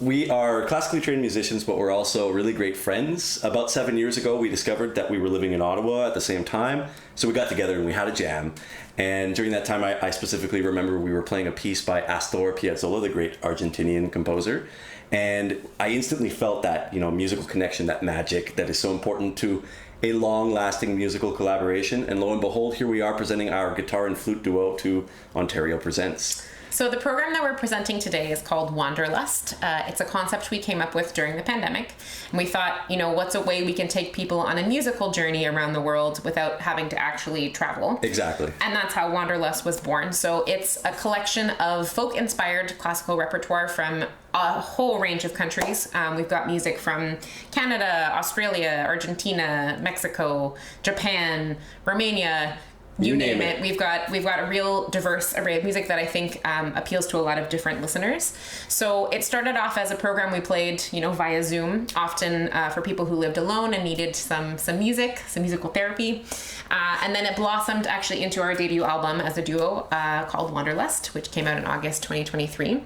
We are classically trained musicians, but we're also really great friends. About 7 years ago, we discovered that we were living in Ottawa at the same time, so we got together and we had a jam. And during that time, I specifically remember we were playing a piece by Astor Piazzolla, the great Argentinian composer. And I instantly felt that, musical connection, that magic that is so important to a long-lasting musical collaboration. And lo and behold, here we are presenting our guitar and flute duo to Ontario Presents. So the program that we're presenting today is called Wanderlust. It's a concept we came up with during the pandemic. And we thought, what's a way we can take people on a musical journey around the world without having to actually travel? Exactly. And that's how Wanderlust was born. So it's a collection of folk-inspired classical repertoire from a whole range of countries. We've got music from Canada, Australia, Argentina, Mexico, Japan, Romania, you name it. We've got a real diverse array of music that I think appeals to a lot of different listeners. So it started off as a program we played, via Zoom, often for people who lived alone and needed some music, some musical therapy. And then it blossomed actually into our debut album as a duo called Wanderlust, which came out in August 2023.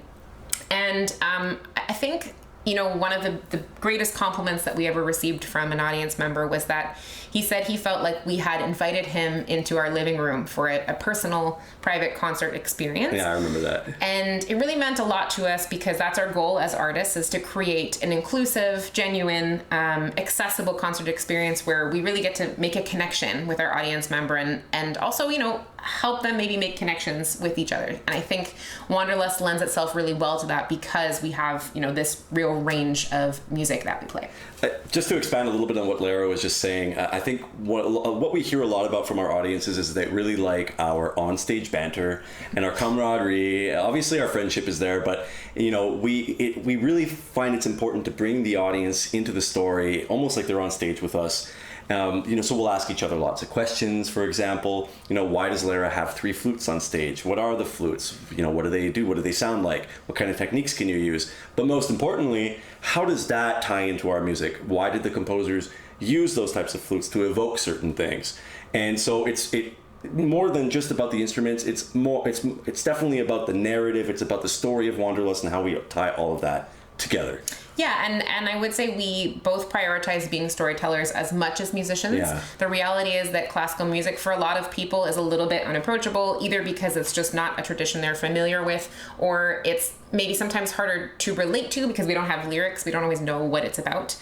And I think one of the greatest compliments that we ever received from an audience member was that he said he felt like we had invited him into our living room for a personal, private concert experience. Yeah, I remember that. And it really meant a lot to us because that's our goal as artists, is to create an inclusive, genuine, accessible concert experience where we really get to make a connection with our audience member and also, help them maybe make connections with each other. And I think Wanderlust lends itself really well to that because we have, this real range of music that we play. Just to expand a little bit on what Lara was just saying, I think what we hear a lot about from our audiences is they really like our onstage banter and our camaraderie. Obviously, our friendship is there, but we really find it's important to bring the audience into the story, almost like they're on stage with us. So we'll ask each other lots of questions. For example, why does Lara have 3 flutes on stage? What are the flutes? What do they do? What do they sound like? What kind of techniques can you use? But most importantly, how does that tie into our music? Why did the composers use those types of flutes to evoke certain things? And so it's more than just about the instruments. It's definitely about the narrative. It's about the story of Wanderlust and how we tie all of that together. Yeah, and I would say we both prioritize being storytellers as much as musicians. Yeah. The reality is that classical music for a lot of people is a little bit unapproachable, either because it's just not a tradition they're familiar with, or it's maybe sometimes harder to relate to because we don't have lyrics, we don't always know what it's about.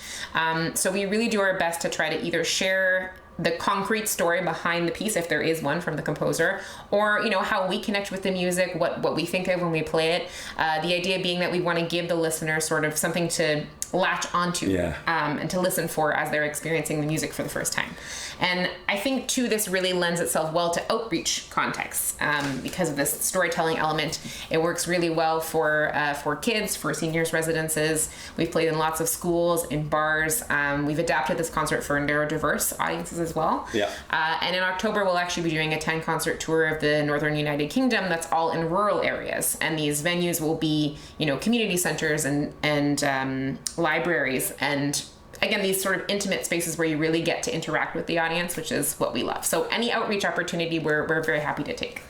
So we really do our best to try to either share the concrete story behind the piece, if there is one from the composer, or how we connect with the music, what we think of when we play it. The idea being that we want to give the listener sort of something to latch onto and to listen for as they're experiencing the music for the first time. And I think too, this really lends itself well to outreach contexts because of this storytelling element. It works really well for kids, for seniors residences. We've played in lots of schools, in bars. We've adapted this concert for neurodiverse audiences as well. Yeah. And in October, we'll actually be doing a 10-concert tour of the Northern United Kingdom that's all in rural areas. And these venues will be, community centers and libraries, and again, these sort of intimate spaces where you really get to interact with the audience, which is what we love. So any outreach opportunity, we're very happy to take.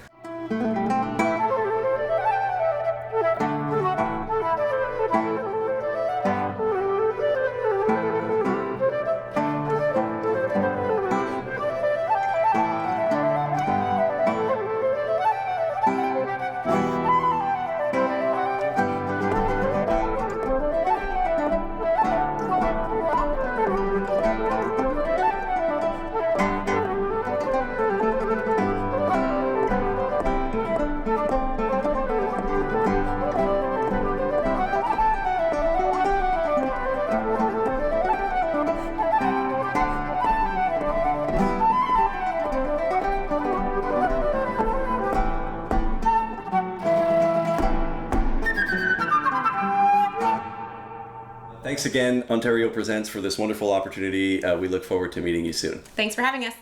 Thanks again, Ontario Presents, for this wonderful opportunity. We look forward to meeting you soon. Thanks for having us.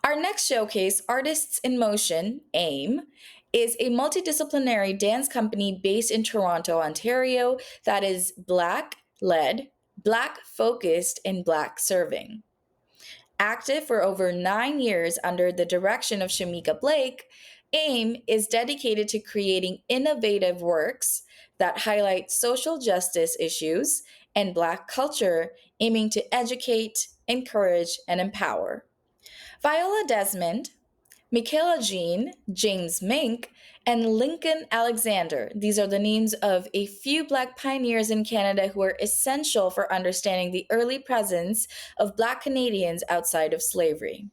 Our next showcase, Artists in Motion, AIM, is a multidisciplinary dance company based in Toronto, Ontario, that is Black-led, Black-focused, and Black-serving. Active for over 9 years under the direction of Shamika Blake, AIM is dedicated to creating innovative works that highlight social justice issues and Black culture, aiming to educate, encourage, and empower. Viola Desmond, Michaela Jean, James Mink, and Lincoln Alexander. These are the names of a few Black pioneers in Canada who were essential for understanding the early presence of Black Canadians outside of slavery.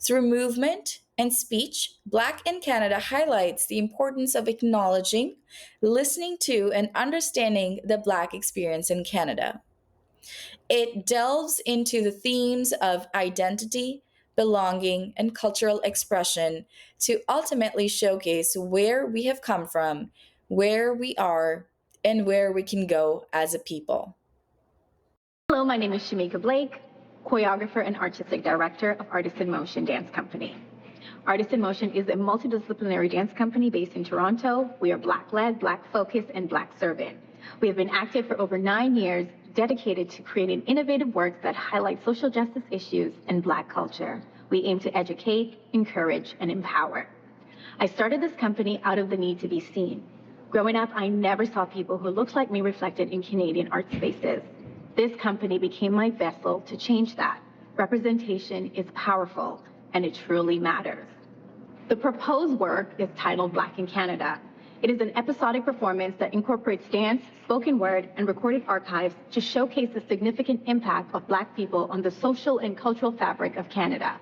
Through movement and speech, Black in Canada highlights the importance of acknowledging, listening to, and understanding the Black experience in Canada. It delves into the themes of identity, belonging, and cultural expression to ultimately showcase where we have come from, where we are, and where we can go as a people. Hello, my name is Shamika Blake. choreographer and artistic director of Artists in Motion Dance Company. Artists in Motion is a multidisciplinary dance company based in Toronto. We are Black-led, Black-focused, and Black-serving. We have been active for over 9 years, dedicated to creating innovative works that highlight social justice issues and Black culture. We aim to educate, encourage, and empower. I started this company out of the need to be seen. Growing up, I never saw people who looked like me reflected in Canadian art spaces. This company became my vessel to change that. Representation is powerful, and it truly matters. The proposed work is titled Black in Canada. It is an episodic performance that incorporates dance, spoken word, and recorded archives to showcase the significant impact of Black people on the social and cultural fabric of Canada.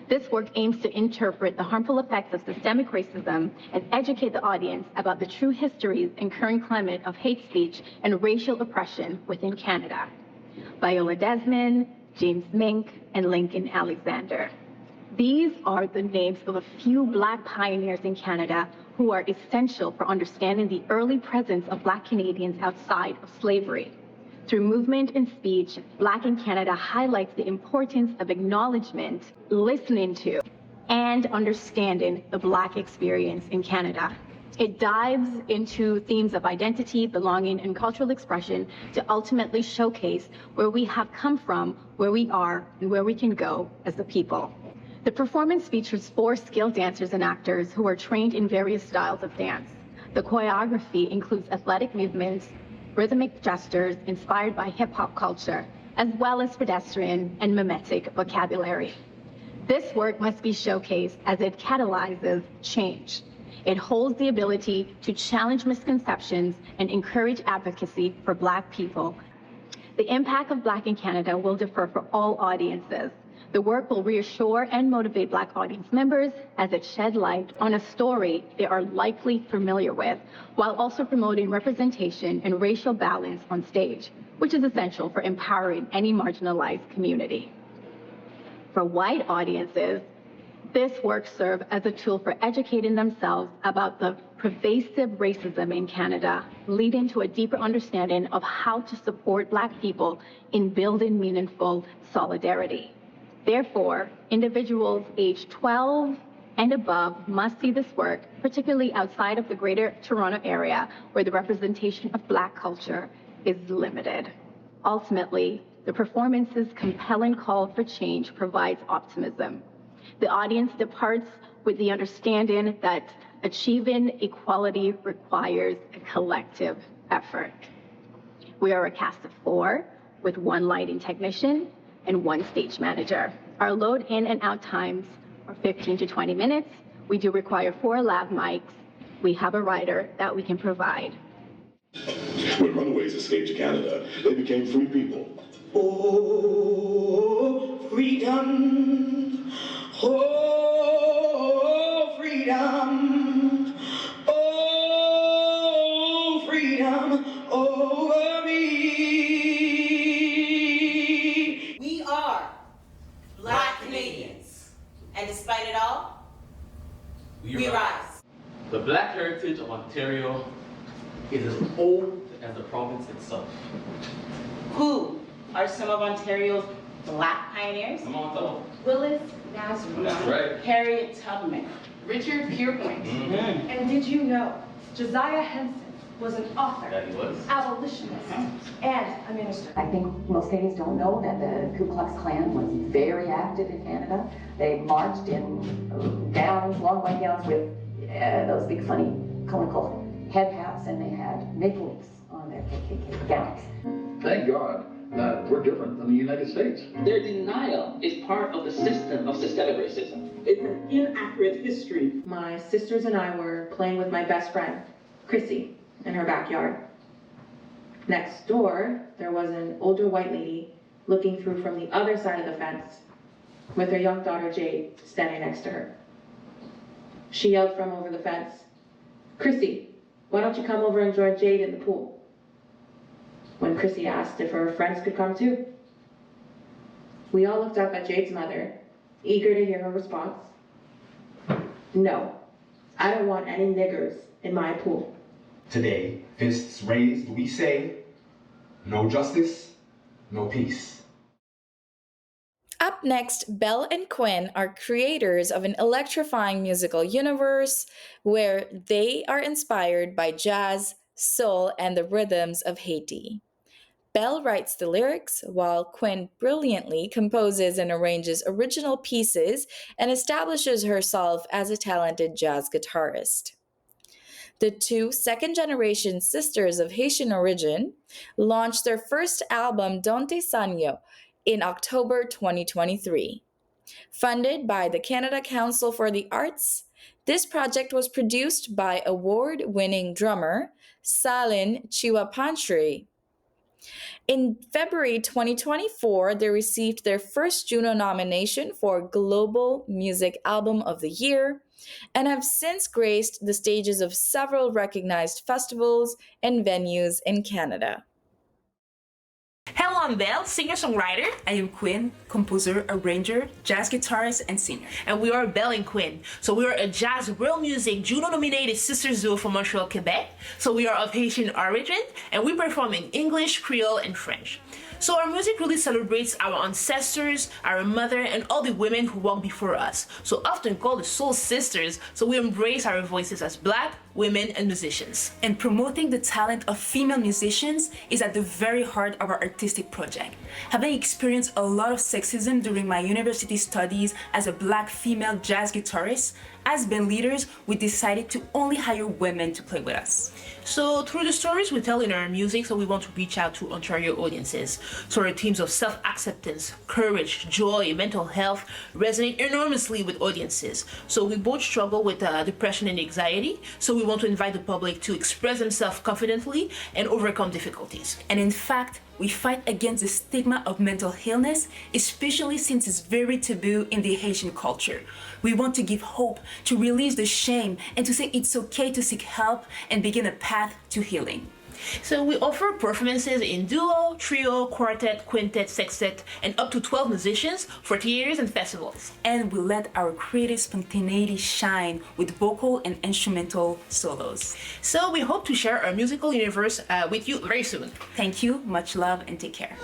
This work aims to interpret the harmful effects of systemic racism and educate the audience about the true histories and current climate of hate speech and racial oppression within Canada. Viola Desmond, James Mink, and Lincoln Alexander. These are the names of a few Black pioneers in Canada who are essential for understanding the early presence of Black Canadians outside of slavery. Through movement and speech, Black in Canada highlights the importance of acknowledgement, listening to, and understanding the Black experience in Canada. It dives into themes of identity, belonging, and cultural expression to ultimately showcase where we have come from, where we are, and where we can go as a people. The performance features 4 skilled dancers and actors who are trained in various styles of dance. The choreography includes athletic movements, rhythmic gestures inspired by hip-hop culture, as well as pedestrian and mimetic vocabulary. This work must be showcased as it catalyzes change. It holds the ability to challenge misconceptions and encourage advocacy for Black people. The impact of Black in Canada will differ for all audiences. The work will reassure and motivate Black audience members as it sheds light on a story they are likely familiar with, while also promoting representation and racial balance on stage, which is essential for empowering any marginalized community. For white audiences, this work serves as a tool for educating themselves about the pervasive racism in Canada, leading to a deeper understanding of how to support Black people in building meaningful solidarity. Therefore, individuals aged 12 and above must see this work, particularly outside of the Greater Toronto Area, where the representation of Black culture is limited. Ultimately, the performance's compelling call for change provides optimism. The audience departs with the understanding that achieving equality requires a collective effort. We are a cast of 4 with 1 lighting technician and 1 stage manager. Our load in and out times are 15 to 20 minutes. We do require 4 lav mics. We have a rider that we can provide. When runaways escaped to Canada, they became free people. Oh, freedom. Oh, freedom. Oh, freedom over me. We are Black Canadians, and despite it all, we rise. The Black heritage of Ontario is as old as the province itself. Who are some of Ontario's Black pioneers? Come on, tell them. Willis Nazareth. That's right. Harriet Tubman. Richard Pierpoint. Mm-hmm. And did you know Josiah Henson was an author, That he was. abolitionist, and a minister? I think most Canadians don't know that the Ku Klux Klan was very active in Canada. They marched in gowns, long white gowns with those big funny conical head hats, and they had maple leaves on their KKK gowns. Thank God that we're different than the United States. Their denial is part of the system of systemic racism. It's an inaccurate history. My sisters and I were playing with my best friend, Chrissy, in her backyard. Next door, there was an older white lady looking through from the other side of the fence with her young daughter Jade standing next to her. She yelled from over the fence, "Chrissy, why don't you come over and join Jade in the pool?" When Chrissy asked if her friends could come too. We all looked up at Jade's mother, eager to hear her response. "No, I don't want any niggers in my pool." Today, fists raised, we say, no justice, no peace. Up next, Belle and Quinn are creators of an electrifying musical universe where they are inspired by jazz, soul, and the rhythms of Haiti. Belle writes the lyrics, while Quinn brilliantly composes and arranges original pieces and establishes herself as a talented jazz guitarist. The two second generation sisters of Haitian origin launched their first album, Dante Sanyo, in October 2023. Funded by the Canada Council for the Arts, this project was produced by award winning drummer Salin Chiwapanchri. In February 2024, they received their first Juno nomination for Global Music Album of the Year and have since graced the stages of several recognized festivals and venues in Canada. Hello, I'm Belle, singer-songwriter. I am Quinn, composer, arranger, jazz guitarist, and singer. And we are Belle and Quinn. So we are a jazz world music Juno-nominated sisters duo from Montreal, Quebec. So we are of Haitian origin, and we perform in English, Creole, and French. So our music really celebrates our ancestors, our mother, and all the women who walked before us. So often called the soul sisters, so we embrace our voices as Black, women, and musicians. And promoting the talent of female musicians is at the very heart of our artistic project. Having experienced a lot of sexism during my university studies as a Black female jazz guitarist, as band leaders, we decided to only hire women to play with us. So through the stories we tell in our music, so we want to reach out to Ontario audiences. So our themes of self-acceptance, courage, joy, mental health resonate enormously with audiences. So we both struggle with depression and anxiety, so we want to invite the public to express themselves confidently and overcome difficulties. And in fact, we fight against the stigma of mental illness, especially since it's very taboo in the Haitian culture. We want to give hope, to release the shame, and to say it's okay to seek help and begin a path to healing. So we offer performances in duo, trio, quartet, quintet, sextet, and up to 12 musicians for theaters and festivals. And we let our creative spontaneity shine with vocal and instrumental solos. So we hope to share our musical universe with you very soon. Thank you, much love, and take care.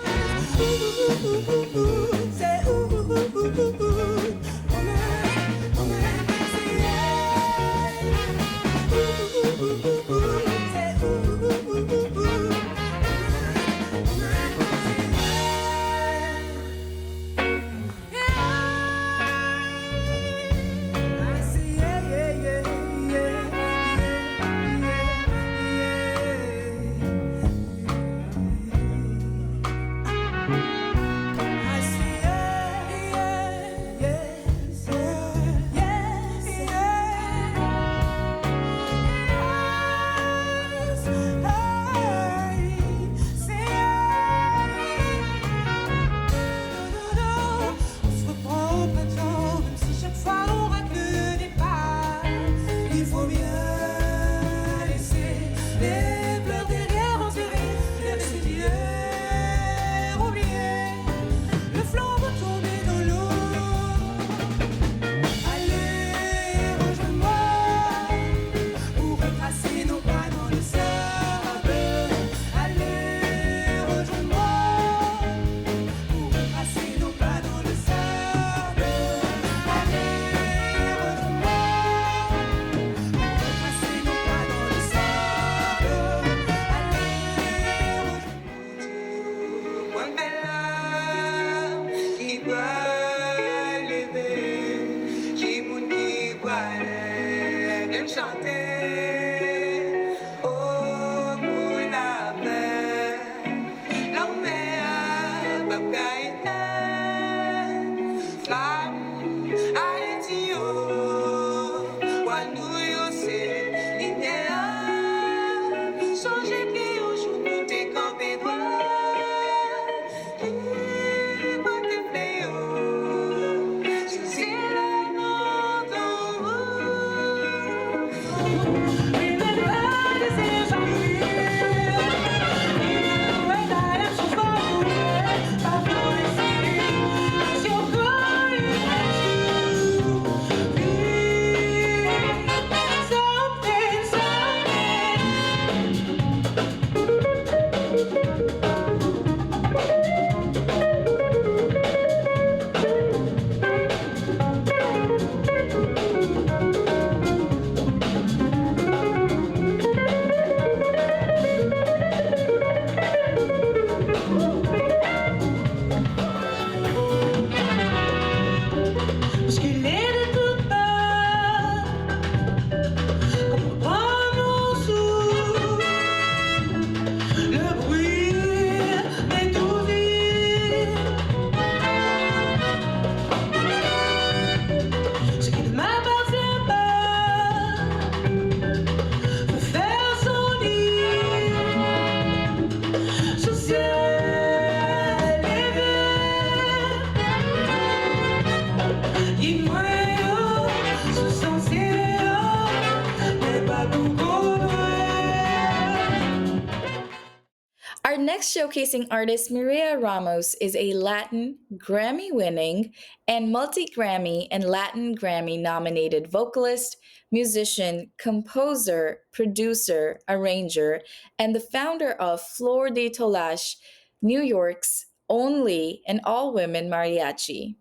next showcasing artist, Mireya Ramos, is a Latin Grammy winning and multi Grammy and Latin Grammy nominated vocalist, musician, composer, producer, arranger, and the founder of Flor de Tolash, New York's only and all women mariachi.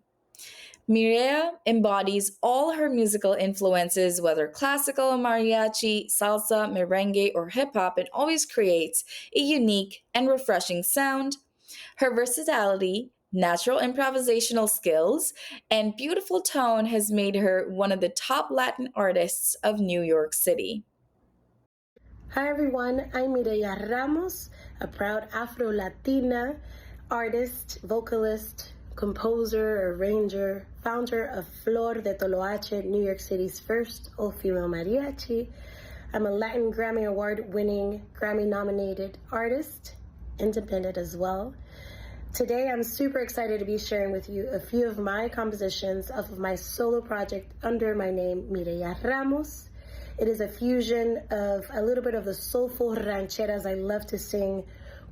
Mireya embodies all her musical influences, whether classical, mariachi, salsa, merengue, or hip hop, and always creates a unique and refreshing sound. Her versatility, natural improvisational skills, and beautiful tone has made her one of the top Latin artists of New York City. Hi everyone, I'm Mireya Ramos, a proud Afro-Latina artist, vocalist, composer, arranger, founder of Flor de Toloache, New York City's first all-female mariachi. I'm a Latin Grammy Award-winning, Grammy-nominated artist, independent as well. Today, I'm super excited to be sharing with you a few of my compositions of my solo project under my name, Mireya Ramos. It is a fusion of a little bit of the soulful rancheras I love to sing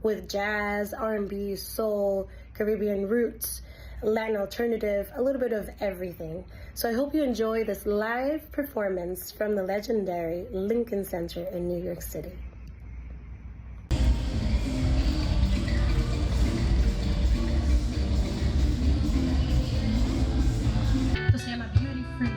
with jazz, R&B, soul, Caribbean roots, Latin alternative, a little bit of everything. So I hope you enjoy this live performance from the legendary Lincoln Center in New York City. Esto se llama Beauty Free.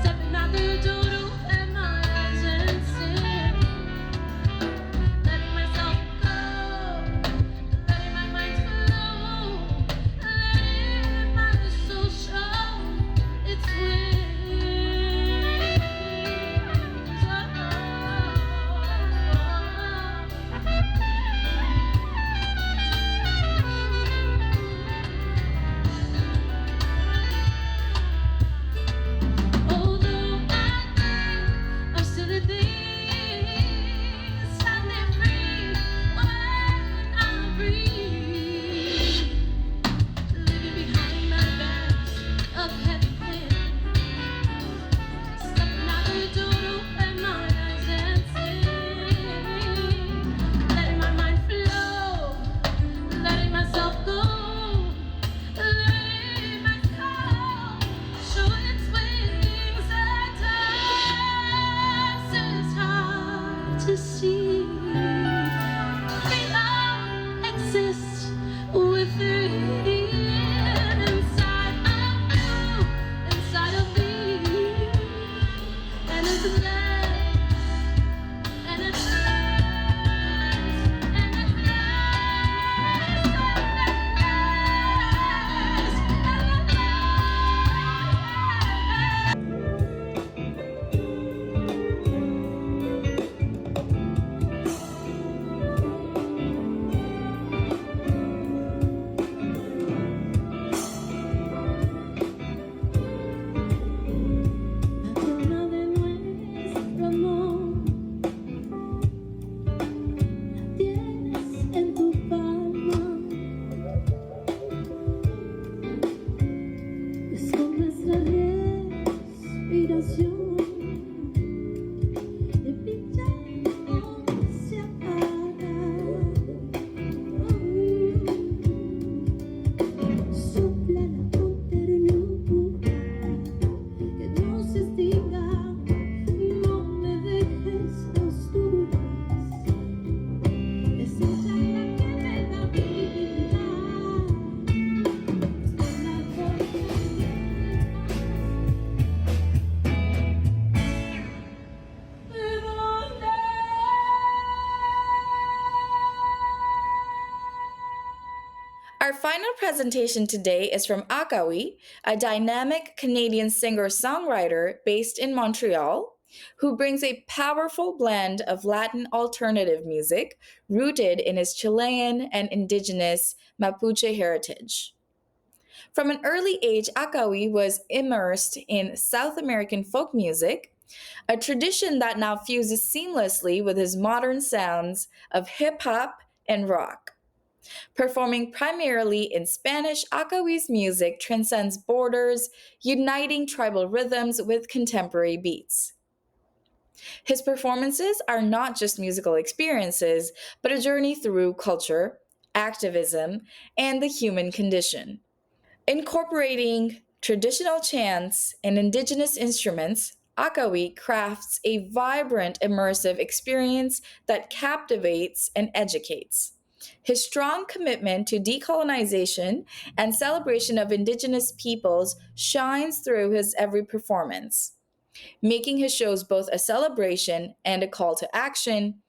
Stepping out the door to final presentation today is from Akawi, a dynamic Canadian singer-songwriter based in Montreal, who brings a powerful blend of Latin alternative music rooted in his Chilean and indigenous Mapuche heritage. From an early age, Akawi was immersed in South American folk music, a tradition that now fuses seamlessly with his modern sounds of hip hop and rock. Performing primarily in Spanish, Akawi's music transcends borders, uniting tribal rhythms with contemporary beats. His performances are not just musical experiences, but a journey through culture, activism, and the human condition. Incorporating traditional chants and indigenous instruments, Akawi crafts a vibrant, immersive experience that captivates and educates. His strong commitment to decolonization and celebration of indigenous peoples shines through his every performance, making his shows both a celebration and a call to action.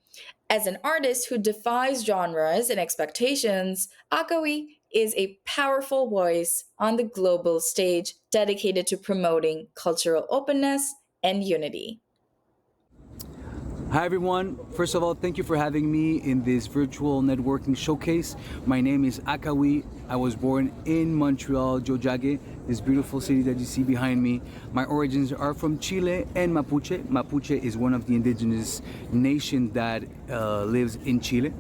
As an artist who defies genres and expectations, Akawi is a powerful voice on the global stage dedicated to promoting cultural openness and unity. Hi everyone, first of all, thank you for having me in this virtual networking showcase. My name is Akawi. I was born in Montreal, Jojage, this beautiful city that you see behind me. My origins are from Chile and Mapuche. Mapuche is one of the indigenous nations that lives in Chile.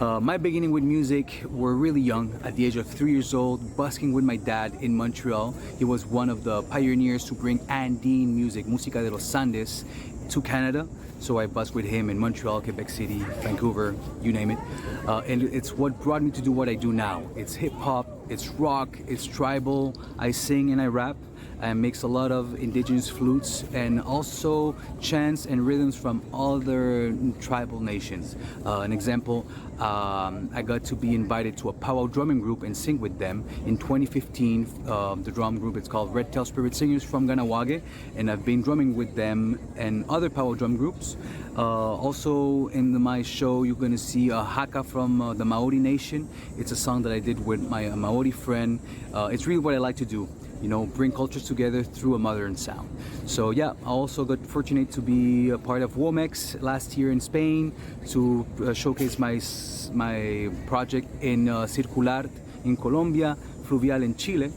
My beginning with music were really young, at the age of 3 years old, busking with my dad in Montreal. He was one of the pioneers to bring Andine music, Música de los Andes, to Canada. So I busked with him in Montreal, Quebec City, Vancouver, you name it. And it's what brought me to do what I do now. It's hip hop, it's rock, it's tribal. I sing and I rap. I mix a lot of indigenous flutes and also chants and rhythms from other tribal nations. An example, I got to be invited to a powwow drumming group and sing with them in 2015. The drum group, it's called Red Tail Spirit Singers from Ganawage, and I've been drumming with them and other powwow drum groups. Also in my show, you're going to see a haka from the Maori Nation. It's a song that I did with my Maori friend. It's really what I like to do. You know, bring cultures together through a modern sound. So yeah, I also got fortunate to be a part of Womex last year in Spain to showcase my project in Circular in Colombia, Fluvial in Chile.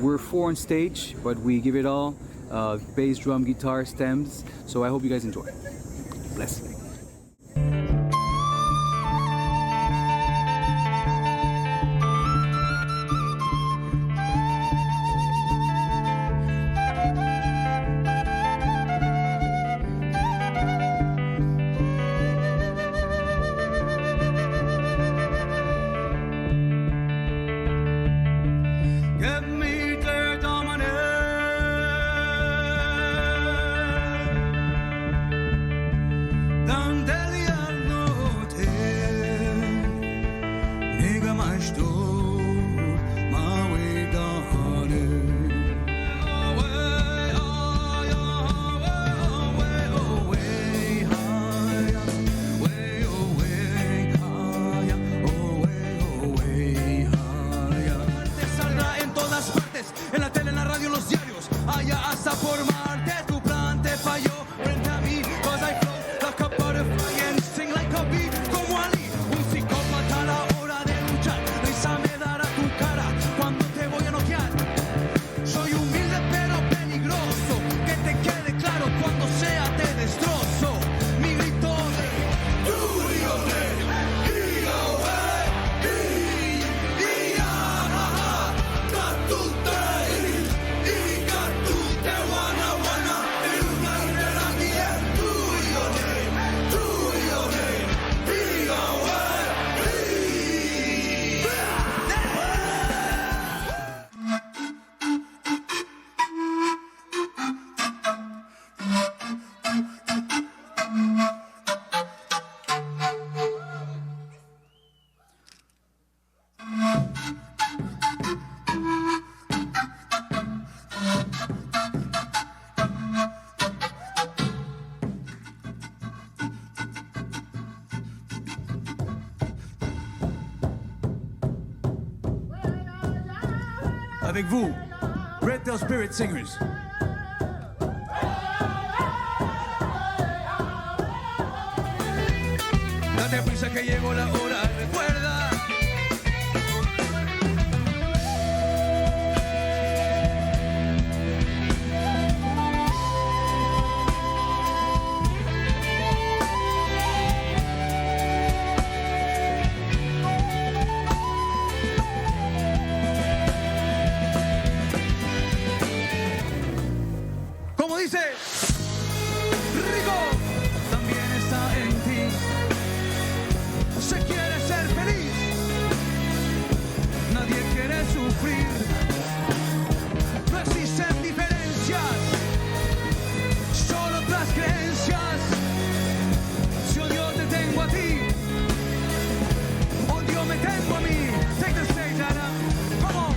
We're 4 on stage, but we give it all, bass, drum, guitar, stems. So I hope you guys enjoy. Bless. The avec vous, Red Tail Spirit Singers. Date prisa que llegó la hora, recuerda. Como dice, rico también está en ti. Se quiere ser feliz, nadie quiere sufrir. No existen diferencias, solo otras creencias. Si odio te tengo a ti, odio me tengo a mí. Take the stage, Anna. Come on.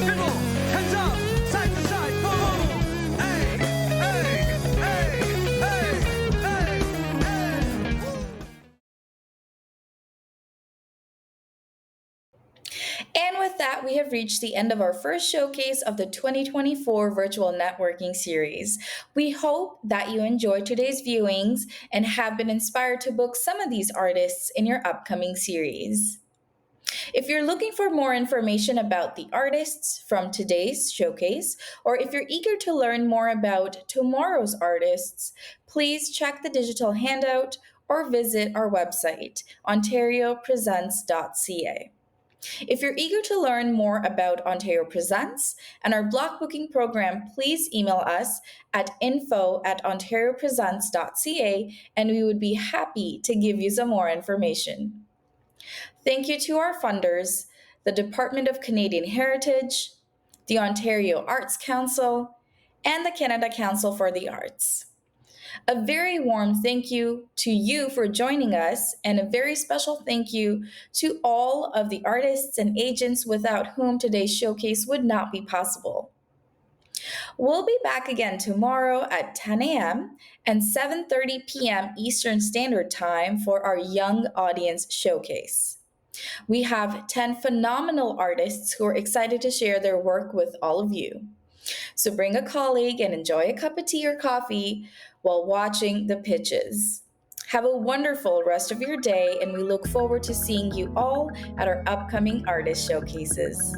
People, hands up, side to side, come on. Hey, hey, hey, hey, hey, hey. And with that, we have reached the end of our first showcase of the 2024 Virtual Networking Series. We hope that you enjoyed today's viewings and have been inspired to book some of these artists in your upcoming series. If you're looking for more information about the artists from today's showcase, or if you're eager to learn more about tomorrow's artists, please check the digital handout or visit our website, ontariopresents.ca. If you're eager to learn more about Ontario Presents and our block booking program, please email us at info@ontariopresents.ca and we would be happy to give you some more information. Thank you to our funders, the Department of Canadian Heritage, the Ontario Arts Council, and the Canada Council for the Arts. A very warm thank you to you for joining us, and a very special thank you to all of the artists and agents without whom today's showcase would not be possible. We'll be back again tomorrow at 10 a.m. and 7:30 p.m. Eastern Standard Time for our Young Audience Showcase. We have 10 phenomenal artists who are excited to share their work with all of you. So bring a colleague and enjoy a cup of tea or coffee while watching the pitches. Have a wonderful rest of your day, and we look forward to seeing you all at our upcoming artist showcases.